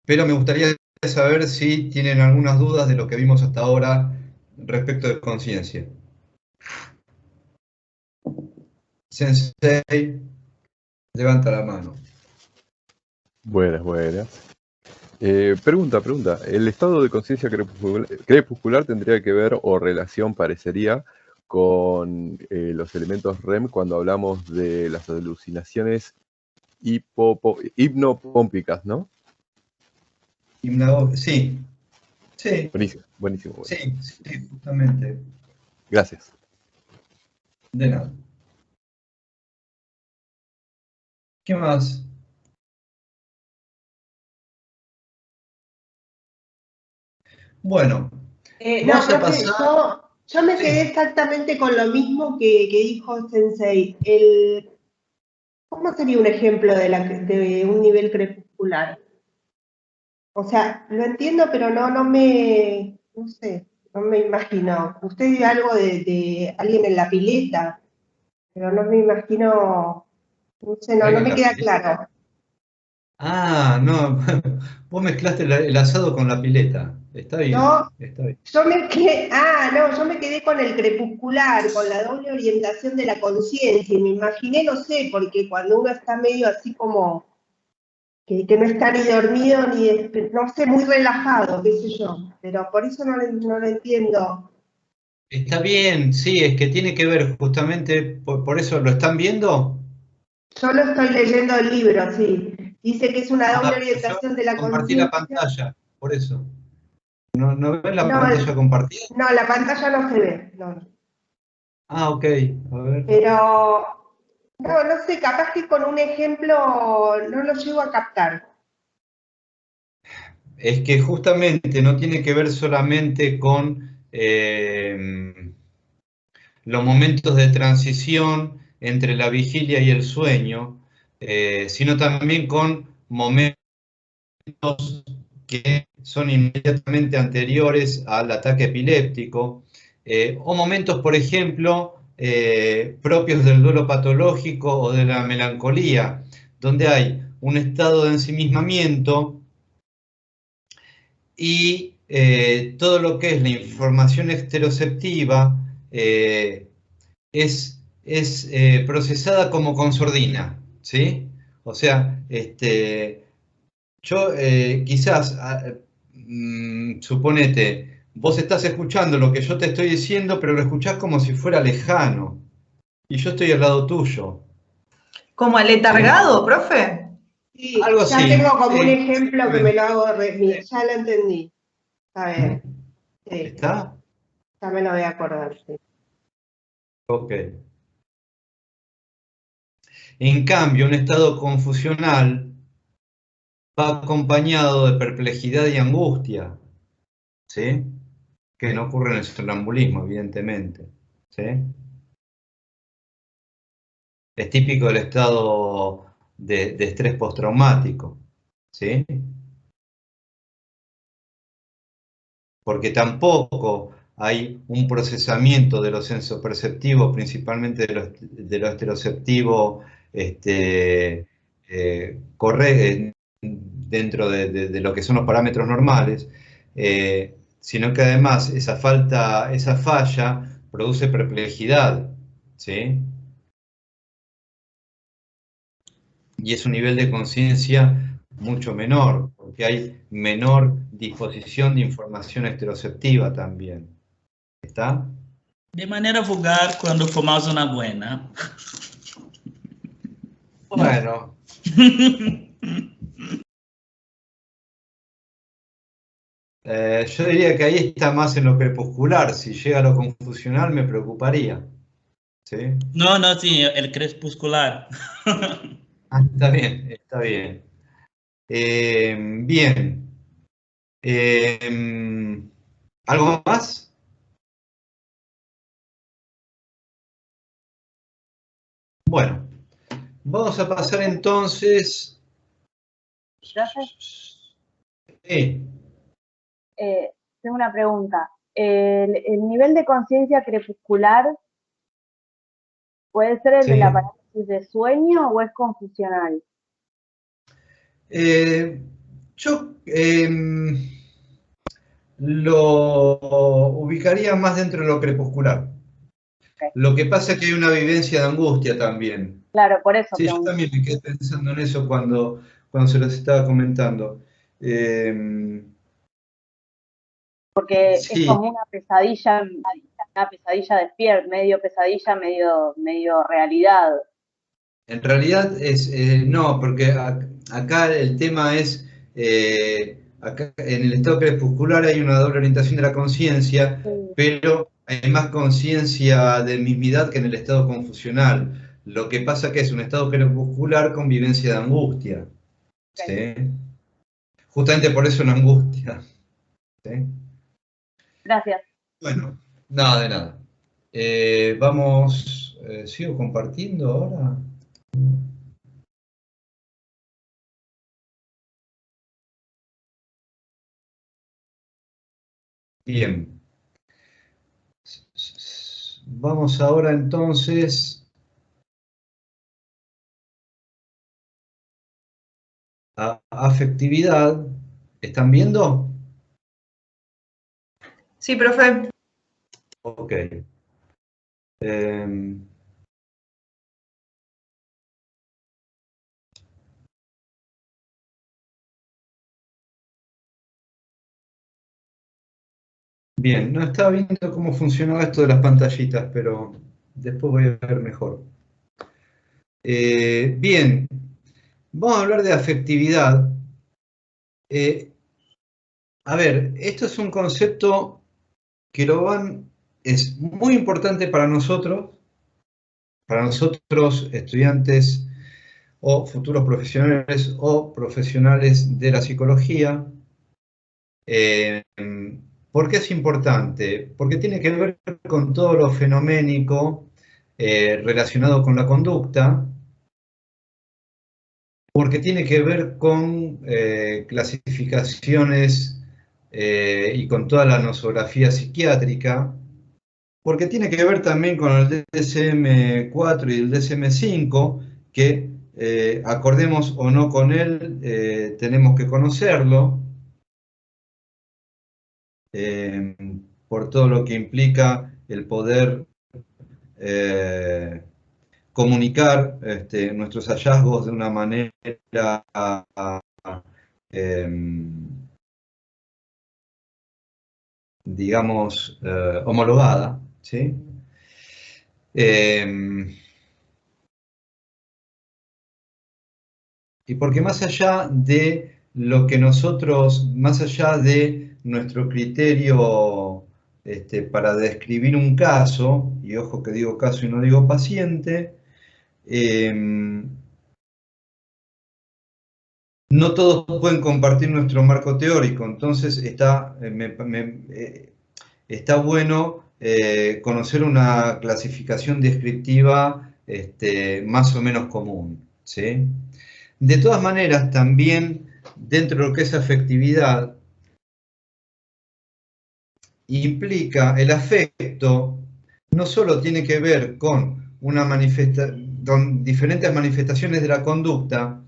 Pero me gustaría saber si tienen algunas dudas de lo que vimos hasta ahora respecto de conciencia. Sensei, levanta la mano. Buenas. Pregunta. ¿El estado de conciencia crepuscular tendría que ver o relación parecería con los elementos REM cuando hablamos de las alucinaciones hipnopómpicas, ¿no? Sí. Buenísimo. Sí, justamente. Gracias. De nada. ¿Qué más? No, Bueno, vamos a profe, pasar. yo me quedé exactamente con lo mismo que dijo Sensei. ¿Cómo sería un ejemplo de un nivel crepuscular? O sea, lo entiendo, pero no me imagino. Usted dice algo de alguien en la pileta, pero no me imagino, no sé, no me queda claro. No, vos mezclaste el asado con la pileta. Está bien, No, está bien. yo me quedé con el crepuscular, con la doble orientación de la conciencia, y me imaginé, no sé, porque cuando uno está medio así como que no está ni dormido ni, no sé, muy relajado, qué sé yo, pero por eso no lo entiendo. Está bien, sí, es que tiene que ver justamente, por eso, ¿lo están viendo? Yo lo estoy leyendo el libro, sí. Dice que es una doble orientación de la Compartí la conciencia. pantalla, por eso. ¿No ven la No, pantalla compartida? No, la pantalla no se ve, no. Ok, a ver. Pero No, no sé, capaz que con un ejemplo no lo llego a captar. Es que justamente no tiene que ver solamente con los momentos de transición entre la vigilia y el sueño, sino también con momentos que son inmediatamente anteriores al ataque epiléptico, o momentos, por ejemplo, propios del duelo patológico o de la melancolía, donde hay un estado de ensimismamiento y todo lo que es la información exteroceptiva es procesada como con sordina, ¿sí? O sea, yo quizás, suponete, vos estás escuchando lo que yo te estoy diciendo, pero lo escuchás como si fuera lejano, y yo estoy al lado tuyo. ¿Como aletargado, profe? Sí, Algo ya así, tengo como un sí. ejemplo que me lo hago, ya lo entendí. A ver, sí, ¿Está? ya me lo voy a acordar, sí. Ok. En cambio, un estado confusional va acompañado de perplejidad y angustia, ¿sí? Que no ocurre en el sonambulismo, evidentemente, ¿sí? Es típico del estado de estrés postraumático, ¿sí? Porque tampoco hay un procesamiento de lo sensoperceptivo, principalmente de lo esteroceptivo, dentro de lo que son los parámetros normales, sino que además esa falla produce perplejidad, ¿sí? Y es un nivel de conciencia mucho menor, porque hay menor disposición de información esteroceptiva también. ¿Está? De manera vulgar, cuando fumamos una buena. Bueno. Yo diría que ahí está más en lo crepuscular. Si llega a lo confusional me preocuparía. ¿Sí? No, no, sí, el crepuscular. Ah, está bien, está bien. Bien. ¿Algo más? Bueno, vamos a pasar entonces. Tengo una pregunta. ¿El nivel de conciencia crepuscular puede ser el de la parálisis de sueño o es confusional? Yo lo ubicaría más dentro de lo crepuscular. Okay. Lo que pasa es que hay una vivencia de angustia también. Claro, por eso. Sí, yo también me quedé pensando en eso cuando se los estaba comentando. Porque sí. Es como una pesadilla despierta, medio pesadilla, medio realidad. En realidad no, porque acá el tema es, acá en el estado crepuscular hay una doble orientación de la conciencia, sí. Pero hay más conciencia de mismidad que en el estado confusional. Lo que pasa que es un estado crepuscular con vivencia de angustia. Okay. ¿Sí? Justamente por eso la angustia. ¿Sí? Gracias. Bueno, nada de nada. Vamos, ¿sigo compartiendo ahora? Bien. Vamos ahora entonces a afectividad. ¿Están viendo? Sí, profe. Ok. Bien, no estaba viendo cómo funcionaba esto de las pantallitas, pero después voy a ver mejor. Bien, vamos a hablar de afectividad. A ver, esto es un concepto que es muy importante para nosotros, para nosotros, estudiantes o futuros profesionales o profesionales de la psicología. ¿Por qué es importante? Porque tiene que ver con todo lo fenoménico relacionado con la conducta, porque tiene que ver con clasificaciones y con toda la nosografía psiquiátrica, porque tiene que ver también con el DSM-4 y el DSM-5, que acordemos o no con él, tenemos que conocerlo, por todo lo que implica el poder comunicar nuestros hallazgos de una manera digamos, homologada, ¿sí? Y porque más allá de lo que nosotros, más allá de nuestro criterio para describir un caso, y ojo que digo caso y no digo paciente, no todos pueden compartir nuestro marco teórico, entonces está bueno conocer una clasificación descriptiva más o menos común, ¿sí? De todas maneras, también dentro de lo que es afectividad, implica el afecto, no solo tiene que ver con diferentes manifestaciones de la conducta,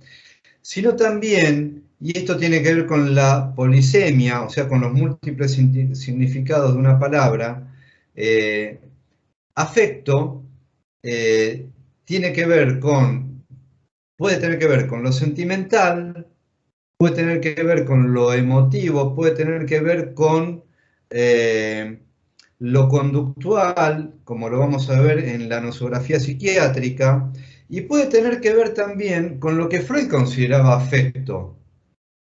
sino también, y esto tiene que ver con la polisemia, o sea, con los múltiples significados de una palabra, afecto tiene que ver con, puede tener que ver con lo sentimental, puede tener que ver con lo emotivo, puede tener que ver con lo conductual, como lo vamos a ver en la nosografía psiquiátrica, y puede tener que ver también con lo que Freud consideraba afecto,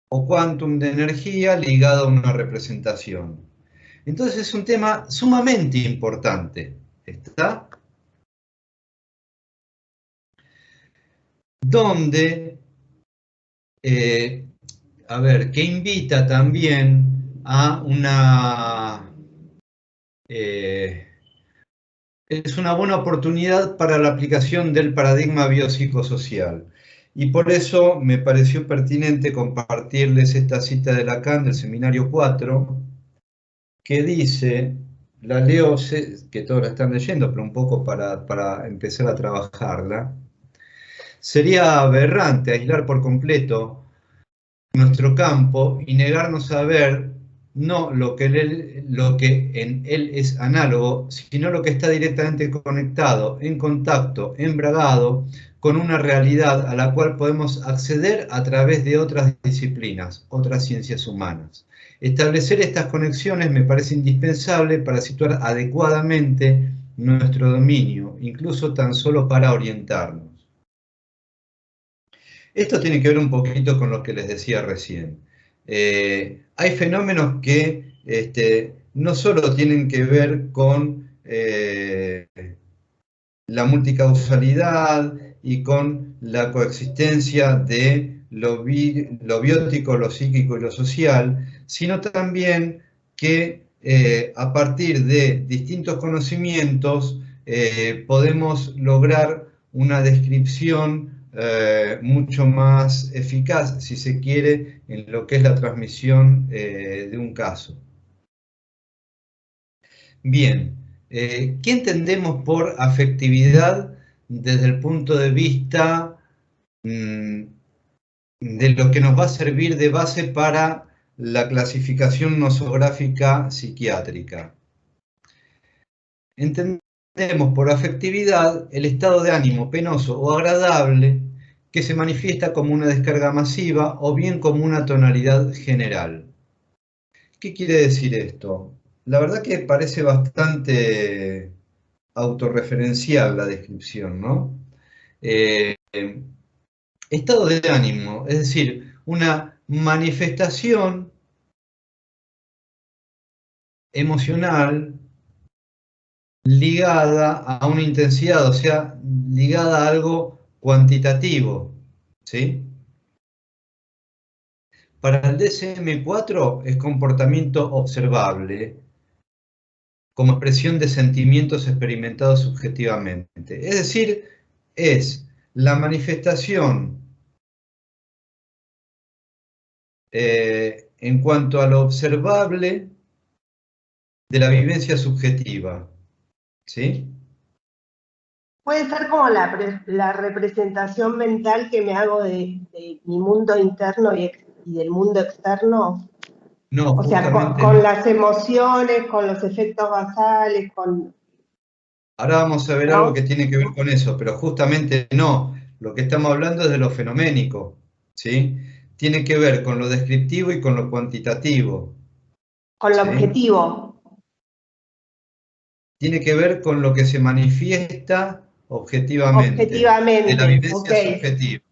o quantum de energía ligado a una representación. Entonces es un tema sumamente importante, ¿está? Donde, a ver, que invita también a una... es una buena oportunidad para la aplicación del paradigma biopsicosocial. Y por eso me pareció pertinente compartirles esta cita de Lacan del Seminario 4, que dice, la leo, que todos la están leyendo, pero un poco para empezar a trabajarla. Sería aberrante aislar por completo nuestro campo y negarnos a ver no lo que en él es análogo, sino lo que está directamente conectado, en contacto, embragado con una realidad a la cual podemos acceder a través de otras disciplinas, otras ciencias humanas. Establecer estas conexiones me parece indispensable para situar adecuadamente nuestro dominio, incluso tan solo para orientarnos. Esto tiene que ver un poquito con lo que les decía recién. Hay fenómenos que no solo tienen que ver con la multicausalidad y con la coexistencia de lo biótico, lo psíquico y lo social, sino también que a partir de distintos conocimientos podemos lograr una descripción mucho más eficaz, si se quiere, en lo que es la transmisión de un caso. Bien, ¿qué entendemos por afectividad desde el punto de vista de lo que nos va a servir de base para la clasificación nosográfica psiquiátrica? Entendemos por afectividad el estado de ánimo penoso o agradable que se manifiesta como una descarga masiva o bien como una tonalidad general. ¿Qué quiere decir esto? La verdad que parece bastante autorreferencial la descripción, ¿no? Estado de ánimo, es decir, una manifestación emocional ligada a una intensidad, o sea, ligada a algo cuantitativo, ¿sí? Para el DSM-4 es comportamiento observable como expresión de sentimientos experimentados subjetivamente. Es decir, es la manifestación en cuanto a lo observable de la vivencia subjetiva, ¿sí? Puede ser como la representación mental que me hago de mi mundo interno y del mundo externo. No, o sea, justamente con no. las emociones, con los efectos basales, con... Ahora vamos a ver ¿no? algo que tiene que ver con eso, pero justamente no. Lo que estamos hablando es de lo fenoménico, ¿sí? Tiene que ver con lo descriptivo y con lo cuantitativo. Con lo ¿sí? objetivo. Tiene que ver con lo que se manifiesta objetivamente. Objetivamente, De la vivencia ok. subjetiva.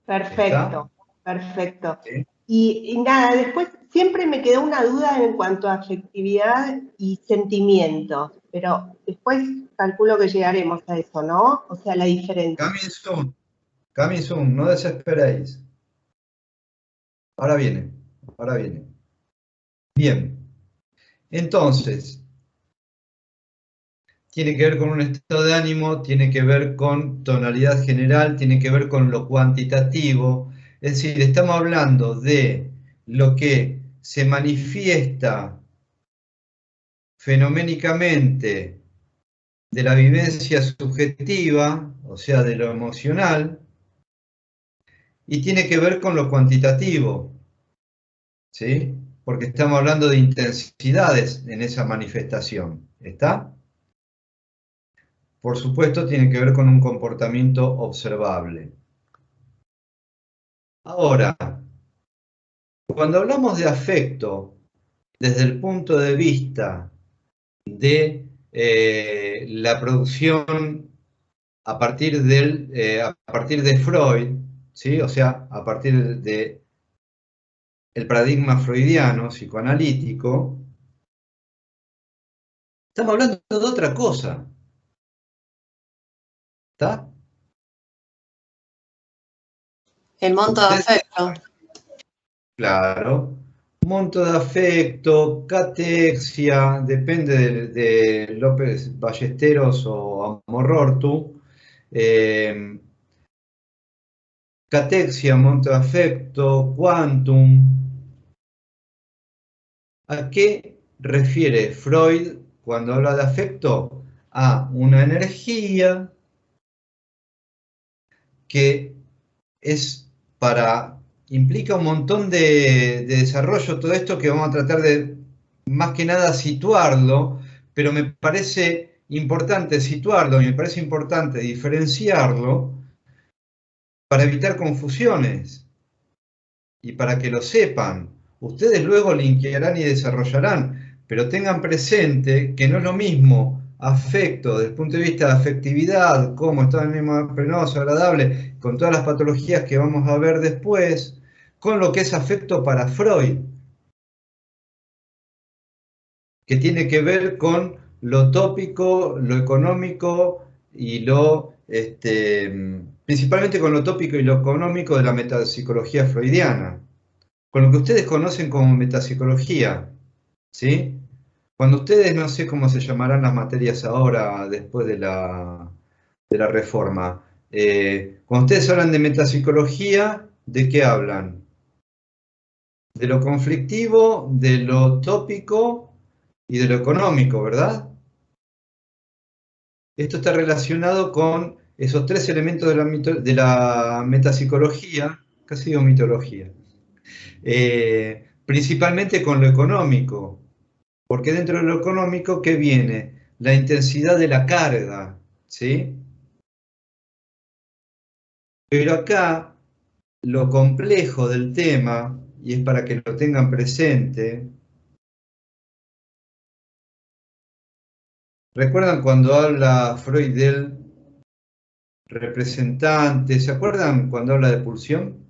Perfecto, perfecto. ¿Sí? Y nada, después siempre me quedó una duda en cuanto a afectividad y sentimientos, pero después calculo que llegaremos a eso, ¿no? O sea, la diferencia. Coming soon, no desesperéis. Ahora viene, ahora viene. Bien, entonces, tiene que ver con un estado de ánimo, tiene que ver con tonalidad general, tiene que ver con lo cuantitativo. Es decir, estamos hablando de lo que se manifiesta fenoménicamente de la vivencia subjetiva, o sea, de lo emocional, y tiene que ver con lo cuantitativo, ¿sí? Porque estamos hablando de intensidades en esa manifestación, ¿está? Por supuesto, tiene que ver con un comportamiento observable. Ahora, cuando hablamos de afecto, desde el punto de vista de la producción a partir de Freud, ¿sí? O sea, a partir de el paradigma freudiano, psicoanalítico, estamos hablando de otra cosa. ¿Está? El monto de afecto. Claro. Monto de afecto, catexia, depende de López Ballesteros o Amorortu. Catexia, monto de afecto, quantum. ¿A qué refiere Freud cuando habla de afecto? A una energía que implica un montón de desarrollo, todo esto que vamos a tratar de, más que nada, situarlo, pero me parece importante situarlo, y me parece importante diferenciarlo para evitar confusiones y para que lo sepan. Ustedes luego linkearán y desarrollarán, pero tengan presente que no es lo mismo afecto desde el punto de vista de afectividad, como estado de ánimo penoso, agradable, con todas las patologías que vamos a ver después, con lo que es afecto para Freud, que tiene que ver con lo tópico, lo económico y principalmente con lo tópico y lo económico de la metapsicología freudiana, con lo que ustedes conocen como metapsicología, ¿sí? Cuando ustedes, no sé cómo se llamarán las materias ahora después de la reforma, cuando ustedes hablan de metapsicología, ¿de qué hablan? De lo conflictivo, de lo tópico y de lo económico, ¿verdad? Esto está relacionado con esos tres elementos de la metapsicología, casi digo mitología, principalmente con lo económico, porque dentro de lo económico, ¿qué viene? La intensidad de la carga, ¿sí? Pero acá, lo complejo del tema, y es para que lo tengan presente, ¿recuerdan cuando habla Freud del representante? ¿Se acuerdan cuando habla de pulsión?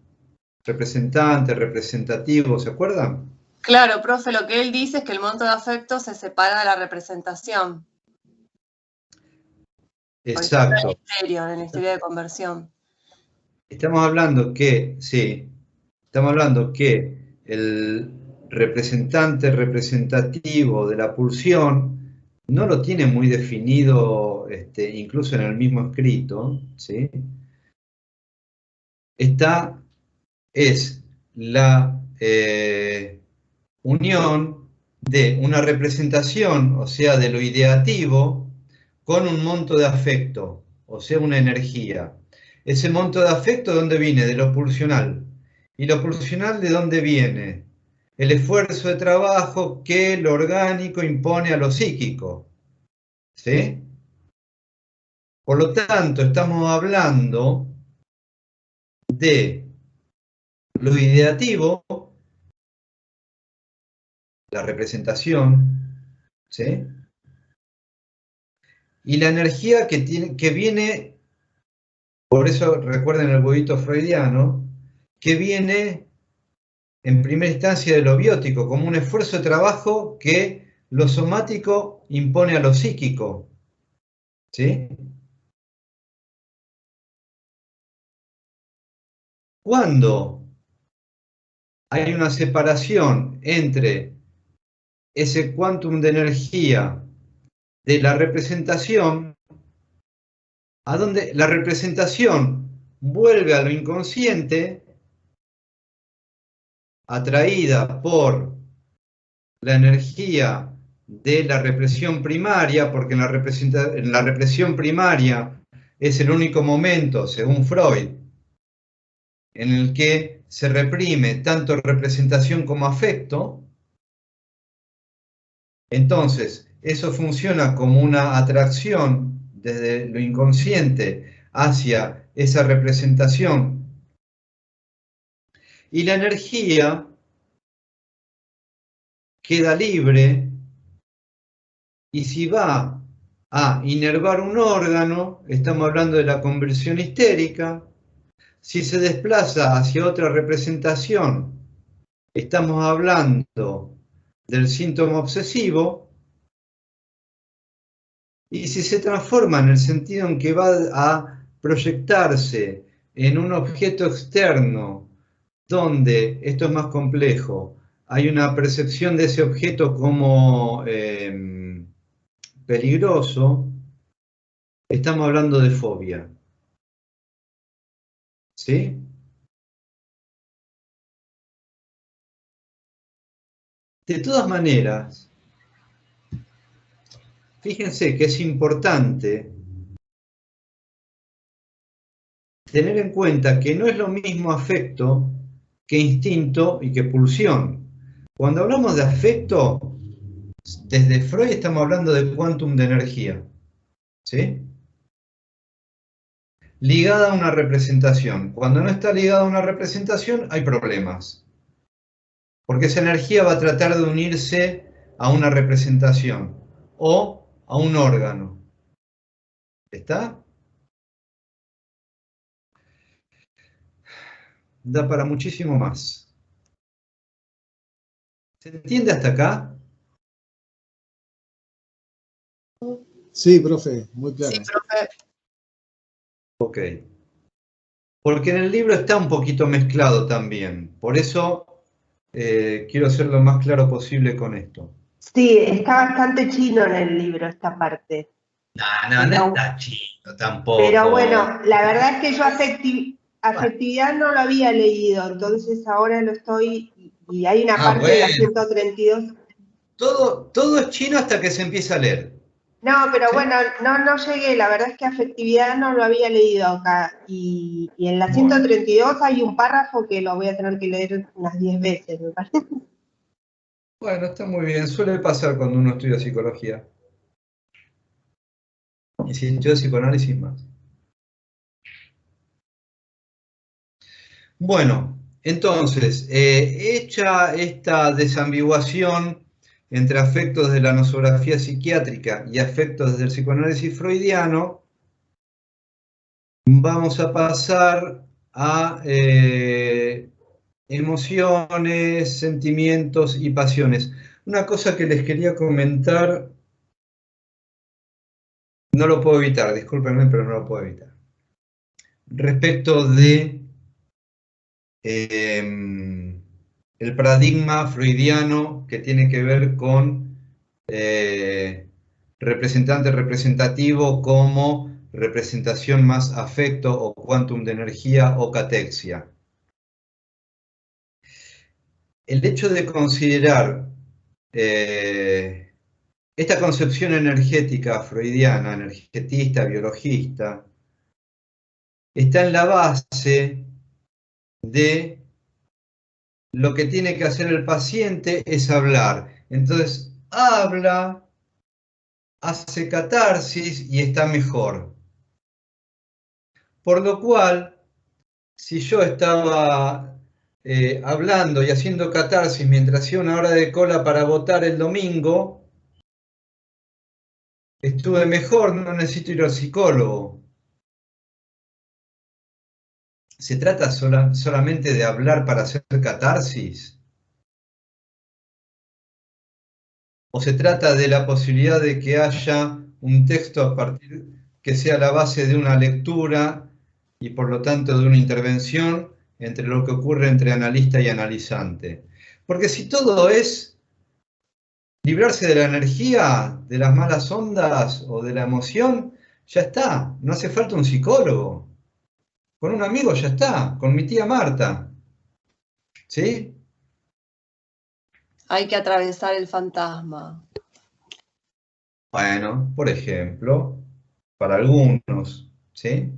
Representante, representativo, ¿se acuerdan? Claro, profe, lo que él dice es que el monto de afecto se separa de la representación. Exacto. En la historia de conversión. Estamos hablando que, sí, estamos hablando que el representante representativo de la pulsión no lo tiene muy definido, incluso en el mismo escrito, ¿sí? Esta es la unión de una representación, o sea, de lo ideativo, con un monto de afecto, o sea, una energía. Ese monto de afecto, ¿de dónde viene? De lo pulsional. ¿Y lo pulsional de dónde viene? El esfuerzo de trabajo que lo orgánico impone a lo psíquico. ¿Sí? Por lo tanto, estamos hablando de lo ideativo, la representación, ¿sí? Y la energía que viene, por eso recuerden el huevito freudiano, que viene en primera instancia de lo biótico, como un esfuerzo de trabajo que lo somático impone a lo psíquico. ¿Sí? Cuando hay una separación entre ese quantum de energía de la representación, a donde la representación vuelve a lo inconsciente, atraída por la energía de la represión primaria, porque en la represión primaria es el único momento, según Freud, en el que se reprime tanto representación como afecto. Entonces, eso funciona como una atracción desde lo inconsciente hacia esa representación. Y la energía queda libre, y si va a inervar un órgano, estamos hablando de la conversión histérica. Si se desplaza hacia otra representación, estamos hablando del síntoma obsesivo. Y si se transforma en el sentido en que va a proyectarse en un objeto externo, donde, esto es más complejo, hay una percepción de ese objeto como peligroso, estamos hablando de fobia. ¿Sí? De todas maneras, fíjense que es importante tener en cuenta que no es lo mismo afecto que instinto y que pulsión. Cuando hablamos de afecto, desde Freud estamos hablando de quantum de energía, ¿sí? Ligada a una representación. Cuando no está ligada a una representación, hay problemas. Porque esa energía va a tratar de unirse a una representación o a un órgano. ¿Está? Da para muchísimo más. ¿Se entiende hasta acá? Sí, profe, muy claro. Sí, profe. Ok. Porque en el libro está un poquito mezclado también. Por eso quiero ser lo más claro posible con esto. Sí, está bastante chino en el libro esta parte. No está chino tampoco. Pero bueno, la verdad es que yo afectividad no lo había leído, entonces ahora lo estoy, y hay una parte de la 132. Todo es chino hasta que se empieza a leer. No, pero ¿Sí? bueno, no llegué, la verdad es que afectividad no lo había leído acá, y en la 132 hay un párrafo que lo voy a tener que leer unas 10 veces, me parece. Bueno, está muy bien, suele pasar cuando uno estudia psicología. Y si estudia psicoanálisis más. Bueno, entonces, hecha esta desambiguación entre afectos de la nosografía psiquiátrica y afectos desde el psicoanálisis freudiano, vamos a pasar a emociones, sentimientos y pasiones. Una cosa que les quería comentar No lo puedo evitar, discúlpenme, pero no lo puedo evitar. Respecto de el paradigma freudiano que tiene que ver con representante representativo como representación más afecto o quantum de energía o catexia. El hecho de considerar esta concepción energética freudiana, energetista, biologista, está en la base de lo que tiene que hacer el paciente es hablar. Entonces, habla, hace catarsis y está mejor. Por lo cual, si yo estaba hablando y haciendo catarsis mientras hacía una hora de cola para votar el domingo, estuve mejor, no necesito ir al psicólogo. ¿Se trata solamente de hablar para hacer catarsis? ¿O se trata de la posibilidad de que haya un texto a partir que sea la base de una lectura y por lo tanto de una intervención entre lo que ocurre entre analista y analizante? Porque si todo es librarse de la energía, de las malas ondas o de la emoción, ya está, no hace falta un psicólogo. Con un amigo ya está, con mi tía Marta. ¿Sí? Hay que atravesar el fantasma. Bueno, por ejemplo, para algunos, ¿sí?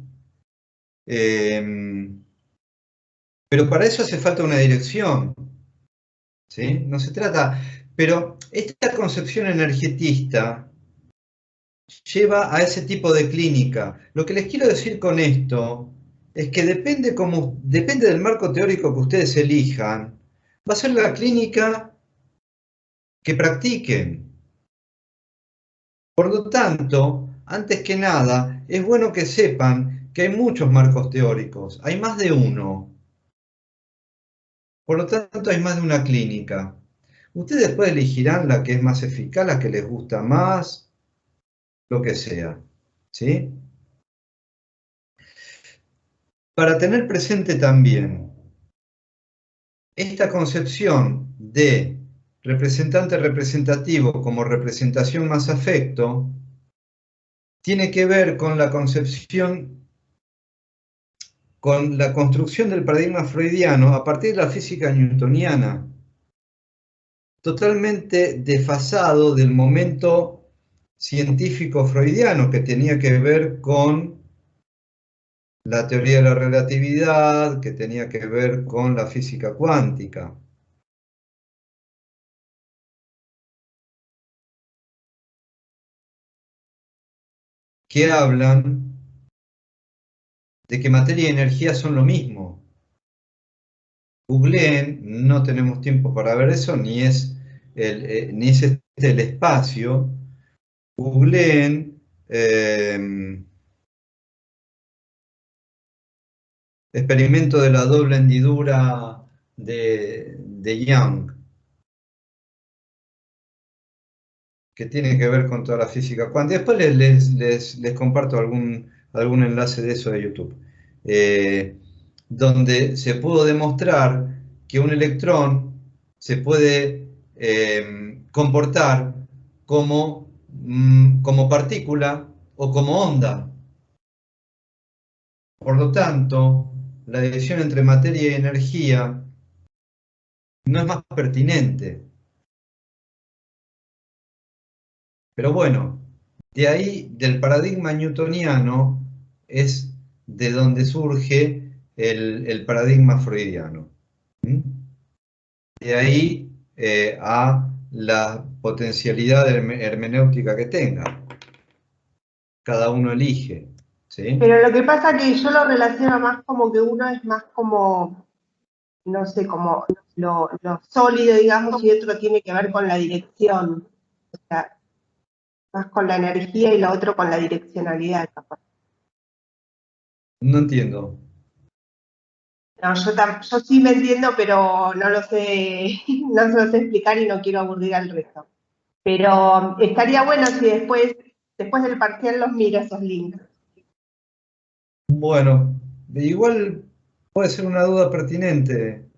Pero para eso hace falta una dirección, ¿sí? No se trata... Pero esta concepción energetista lleva a ese tipo de clínica. Lo que les quiero decir con esto es que depende del marco teórico que ustedes elijan, va a ser la clínica que practiquen. Por lo tanto, antes que nada, es bueno que sepan que hay muchos marcos teóricos, hay más de uno. Por lo tanto, hay más de una clínica. Ustedes después elegirán la que es más eficaz, la que les gusta más, lo que sea, ¿sí? Para tener presente también esta concepción de representante representativo como representación más afecto, tiene que ver con la concepción, con la construcción del paradigma freudiano a partir de la física newtoniana, totalmente desfasado del momento científico freudiano que tenía que ver con la teoría de la relatividad, que tenía que ver con la física cuántica. Que hablan de que materia y energía son lo mismo. Googleen, no tenemos tiempo para ver eso, ni es el espacio. Googleen experimento de la doble hendidura de Young, que tiene que ver con toda la física cuántica. Después les comparto algún enlace de eso de YouTube, donde se pudo demostrar que un electrón se puede comportar como partícula o como onda. Por lo tanto, la división entre materia y energía no es más pertinente. Pero bueno, de ahí, del paradigma newtoniano, es de donde surge el paradigma freudiano. De ahí a la potencialidad hermenéutica que tenga. Cada uno elige, ¿sí? Pero lo que pasa es que yo lo relaciono más como que uno es más como, no sé, como lo sólido, digamos, y otro tiene que ver con la dirección. O sea, más con la energía y lo otro con la direccionalidad, capaz. No entiendo. No, yo sí me entiendo, pero no lo sé, no se lo sé explicar y no quiero aburrir al resto. Pero estaría bueno si después Después del parcial los miro esos links. Bueno, igual puede ser una duda pertinente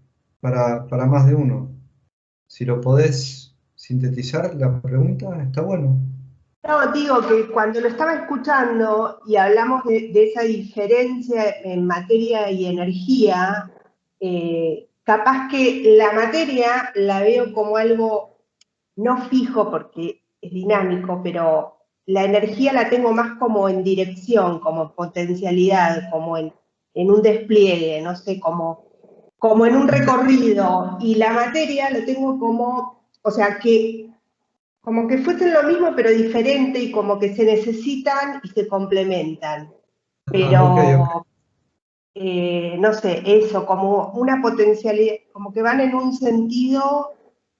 para más de uno. Si lo podés sintetizar, la pregunta, está bueno. No, digo que cuando lo estaba escuchando y hablamos de esa diferencia en materia y energía, capaz que la materia la veo como algo no fijo porque es dinámico, pero la energía la tengo más como en dirección, como potencialidad, como en un despliegue, no sé, como en un recorrido. Y la materia la tengo como, o sea, que como que fuesen lo mismo pero diferente y como que se necesitan y se complementan. Pero, no sé, eso, como una potencialidad, como que van en un sentido,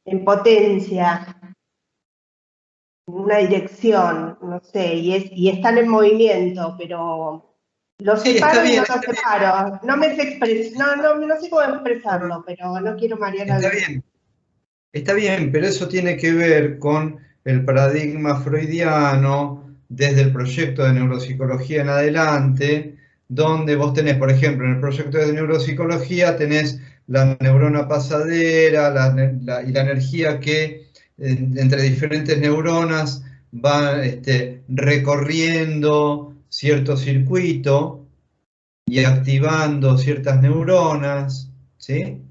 en potencia, en una dirección, no sé, y están en movimiento, pero los separo y no los separo. No me sé no sé cómo expresarlo, pero no quiero marear a nadie. Está bien, pero eso tiene que ver con el paradigma freudiano desde el proyecto de neuropsicología en adelante, donde vos tenés, por ejemplo, en el proyecto de neuropsicología tenés la neurona pasadera y la energía que entre diferentes neuronas va recorriendo cierto circuito y activando ciertas neuronas, ¿sí?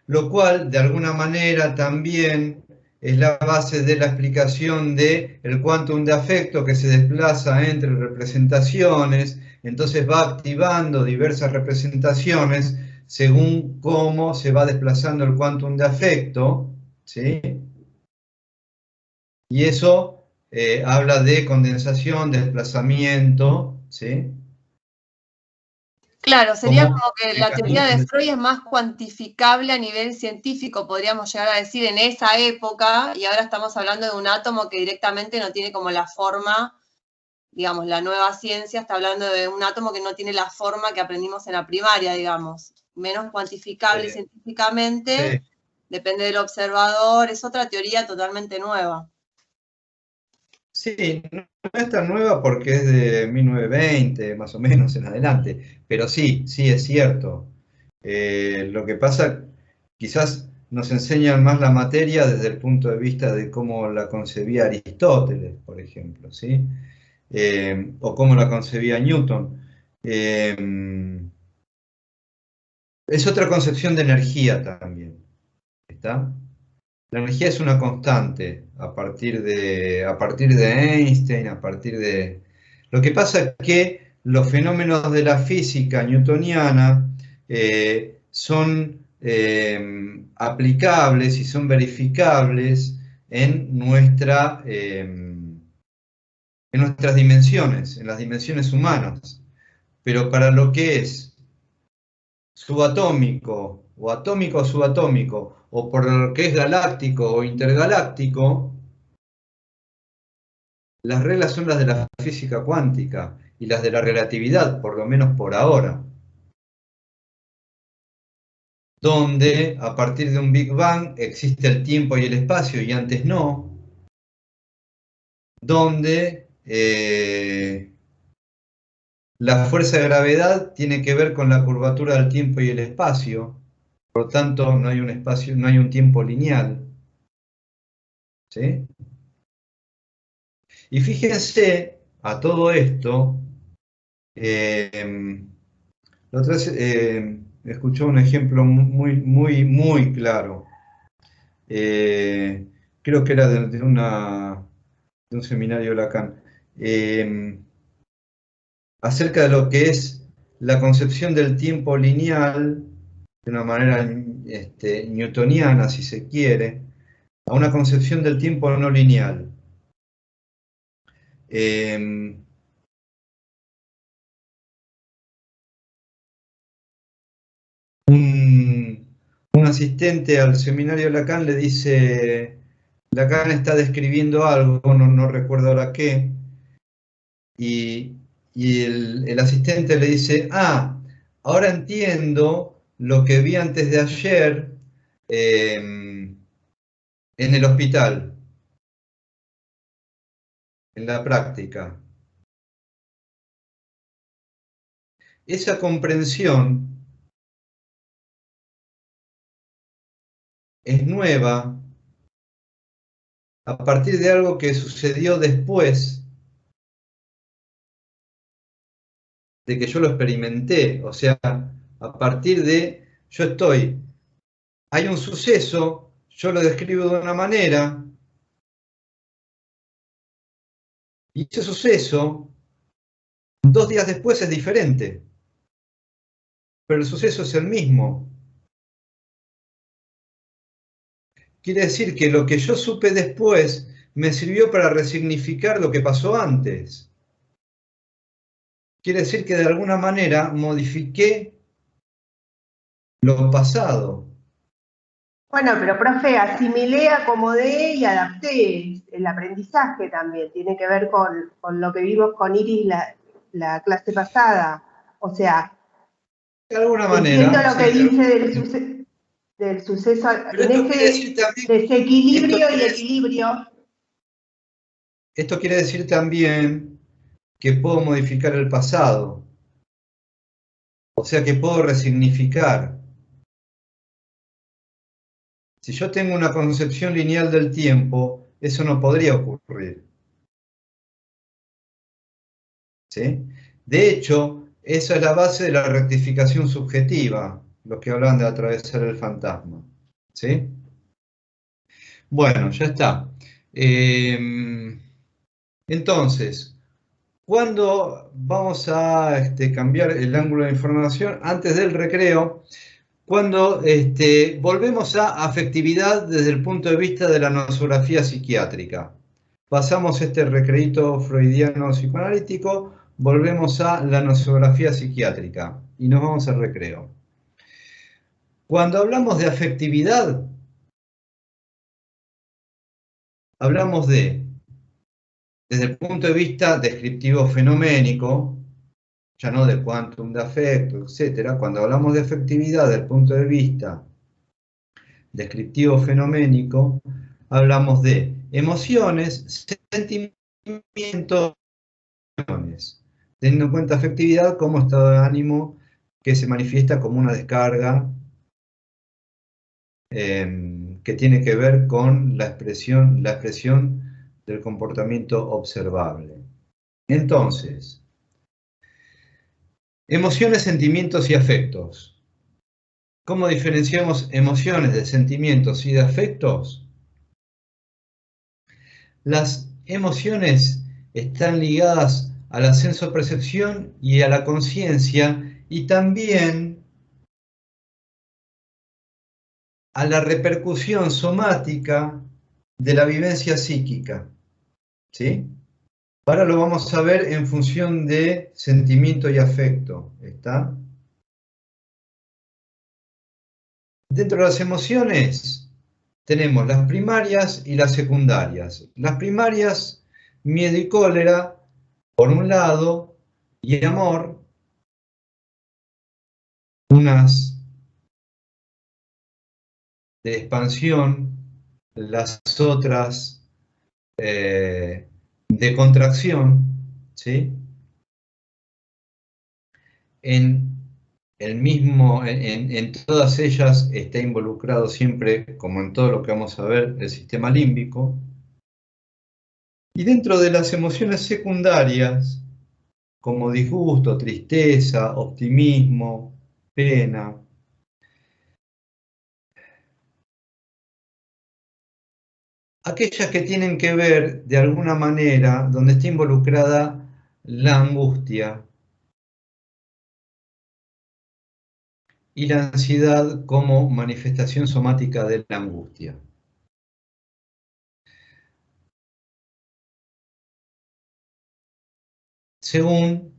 Lo cual, de alguna manera, también es la base de la explicación del quantum de afecto que se desplaza entre representaciones, entonces va activando diversas representaciones según cómo se va desplazando el quantum de afecto, ¿sí? Y eso habla de condensación, desplazamiento, ¿sí? Claro, sería como que la teoría de Freud es más cuantificable a nivel científico, podríamos llegar a decir, en esa época, y ahora estamos hablando de un átomo que directamente no tiene como la forma, digamos, la nueva ciencia está hablando de un átomo que no tiene la forma que aprendimos en la primaria, digamos, menos cuantificable científicamente, depende del observador, es otra teoría totalmente nueva. Sí, no es tan nueva porque es de 1920, más o menos, en adelante, pero sí, es cierto. Lo que pasa, quizás nos enseñan más la materia desde el punto de vista de cómo la concebía Aristóteles, por ejemplo, ¿sí? O cómo la concebía Newton. Es otra concepción de energía también, ¿está? La energía es una constante a partir de Einstein, a partir de... Lo que pasa es que los fenómenos de la física newtoniana son aplicables y son verificables en nuestras dimensiones, en las dimensiones humanas. Pero para lo que es subatómico o atómico o subatómico, o por lo que es galáctico o intergaláctico, las reglas son las de la física cuántica y las de la relatividad, por lo menos por ahora. Donde a partir de un Big Bang existe el tiempo y el espacio y antes no. Donde la fuerza de gravedad tiene que ver con la curvatura del tiempo y el espacio. Por lo tanto, no hay un espacio, no hay un tiempo lineal. ¿Sí? Y fíjense a todo esto, la otra vez escuché un ejemplo muy claro. Creo que era de un seminario de Lacan, acerca de lo que es la concepción del tiempo lineal, de una manera newtoniana, si se quiere, a una concepción del tiempo no lineal. Un asistente al seminario de Lacan le dice, Lacan está describiendo algo, no recuerdo ahora qué, y el asistente le dice, ahora entiendo lo que vi antes de ayer en el hospital. en la práctica. Esa comprensión es nueva a partir de algo que sucedió después de que yo lo experimenté. O sea, a partir de, hay un suceso, yo lo describo de una manera, y ese suceso, 2 días después es diferente, pero el suceso es el mismo. Quiere decir que lo que yo supe después me sirvió para resignificar lo que pasó antes. Quiere decir que de alguna manera modifiqué lo pasado. Bueno, pero profe, asimilé, acomodé y adapté. El aprendizaje también tiene que ver con lo que vimos con Iris la clase pasada. O sea, de alguna manera, entiendo lo que sí, dice del suceso, pero en ese desequilibrio y equilibrio. Esto quiere decir también que puedo modificar el pasado. O sea que puedo resignificar. Si yo tengo una concepción lineal del tiempo, eso no podría ocurrir. ¿Sí? De hecho, esa es la base de la rectificación subjetiva, los que hablan de atravesar el fantasma. ¿Sí? Bueno, ya está. Entonces, ¿cuándo vamos a cambiar el ángulo de información? Antes del recreo, cuando volvemos a afectividad desde el punto de vista de la nosografía psiquiátrica. Pasamos este recreíto freudiano psicoanalítico, volvemos a la nosografía psiquiátrica y nos vamos al recreo. Cuando hablamos de afectividad, hablamos desde el punto de vista descriptivo fenoménico, ya no de quantum de afecto, etc. Cuando hablamos de afectividad desde el punto de vista descriptivo fenoménico, hablamos de emociones, sentimientos, teniendo en cuenta afectividad como estado de ánimo que se manifiesta como una descarga que tiene que ver con la expresión del comportamiento observable. Entonces, emociones, sentimientos y afectos. ¿Cómo diferenciamos emociones de sentimientos y de afectos? Las emociones están ligadas a la sensopercepción y a la conciencia y también a la repercusión somática de la vivencia psíquica. ¿Sí? Ahora lo vamos a ver en función de sentimiento y afecto. ¿Está? Dentro de las emociones tenemos las primarias y las secundarias. Las primarias, miedo y cólera, por un lado, y amor, unas de expansión, las otras de contracción, ¿sí? En todas ellas está involucrado siempre, como en todo lo que vamos a ver, el sistema límbico. Y dentro de las emociones secundarias, como disgusto, tristeza, optimismo, pena, aquellas que tienen que ver de alguna manera, donde está involucrada la angustia y la ansiedad como manifestación somática de la angustia. Según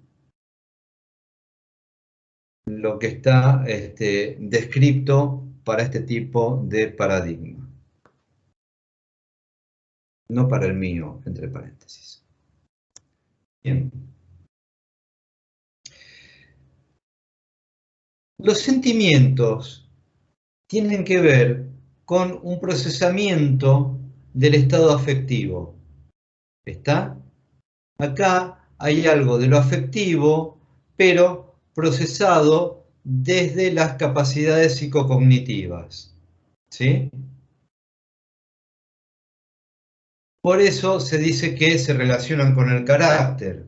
lo que está descrito para este tipo de paradigma. No para el mío, entre paréntesis. Bien. Los sentimientos tienen que ver con un procesamiento del estado afectivo. ¿Está? Acá hay algo de lo afectivo, pero procesado desde las capacidades psicocognitivas, ¿sí? Por eso se dice que se relacionan con el carácter,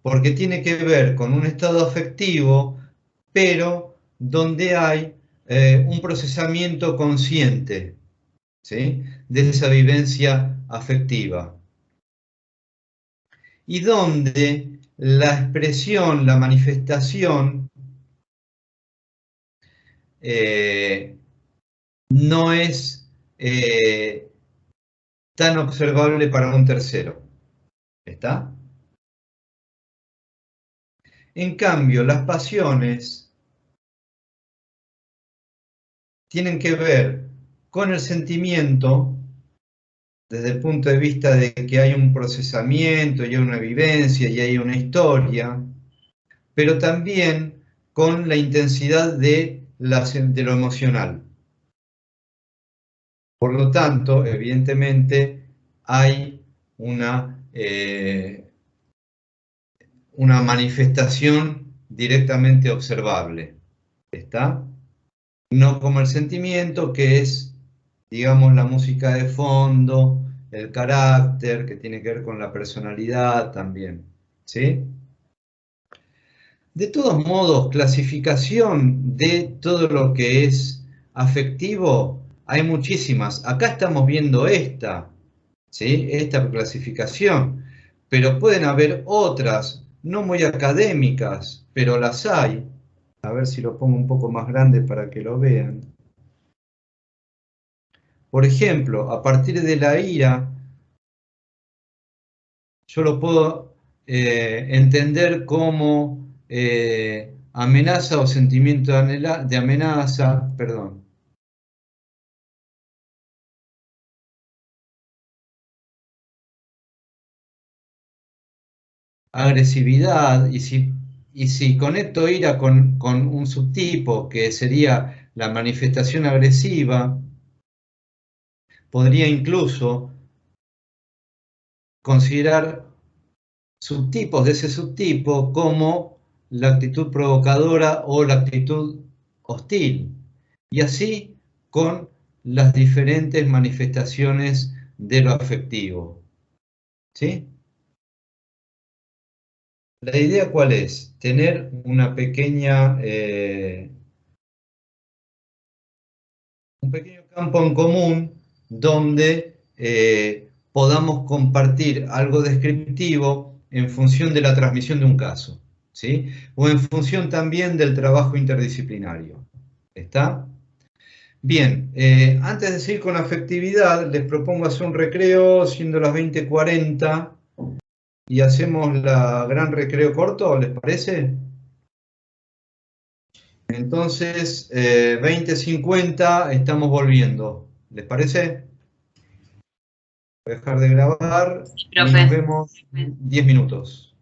porque tiene que ver con un estado afectivo, pero donde hay un procesamiento consciente, ¿sí?, de esa vivencia afectiva. Y donde la expresión, la manifestación, no es tan observable para un tercero. ¿Está? En cambio, las pasiones tienen que ver con el sentimiento desde el punto de vista de que hay un procesamiento, y hay una vivencia, y hay una historia, pero también con la intensidad de lo emocional. Por lo tanto, evidentemente, hay una manifestación directamente observable. ¿Está? No como el sentimiento, que es, digamos, la música de fondo, el carácter, que tiene que ver con la personalidad también, ¿sí? De todos modos, clasificación de todo lo que es afectivo, hay muchísimas. Acá estamos viendo esta, ¿sí?, esta clasificación, pero pueden haber otras, no muy académicas, pero las hay. A ver si lo pongo un poco más grande para que lo vean. Por ejemplo, a partir de la ira, yo lo puedo entender como amenaza o sentimiento de amenaza, perdón. Agresividad, y si conecto ira con un subtipo que sería la manifestación agresiva, podría incluso considerar subtipos de ese subtipo como la actitud provocadora o la actitud hostil, y así con las diferentes manifestaciones de lo afectivo. ¿Sí? La idea, ¿cuál es? Tener una pequeña, un pequeño campo en común donde podamos compartir algo descriptivo en función de la transmisión de un caso, ¿sí?, o en función también del trabajo interdisciplinario. ¿Está? Bien, antes de seguir con la afectividad, les propongo hacer un recreo, siendo las 20:40, y hacemos la gran recreo corto, ¿les parece? Entonces, 20:50, estamos volviendo. ¿Les parece? Voy a dejar de grabar y nos vemos en 10 minutos.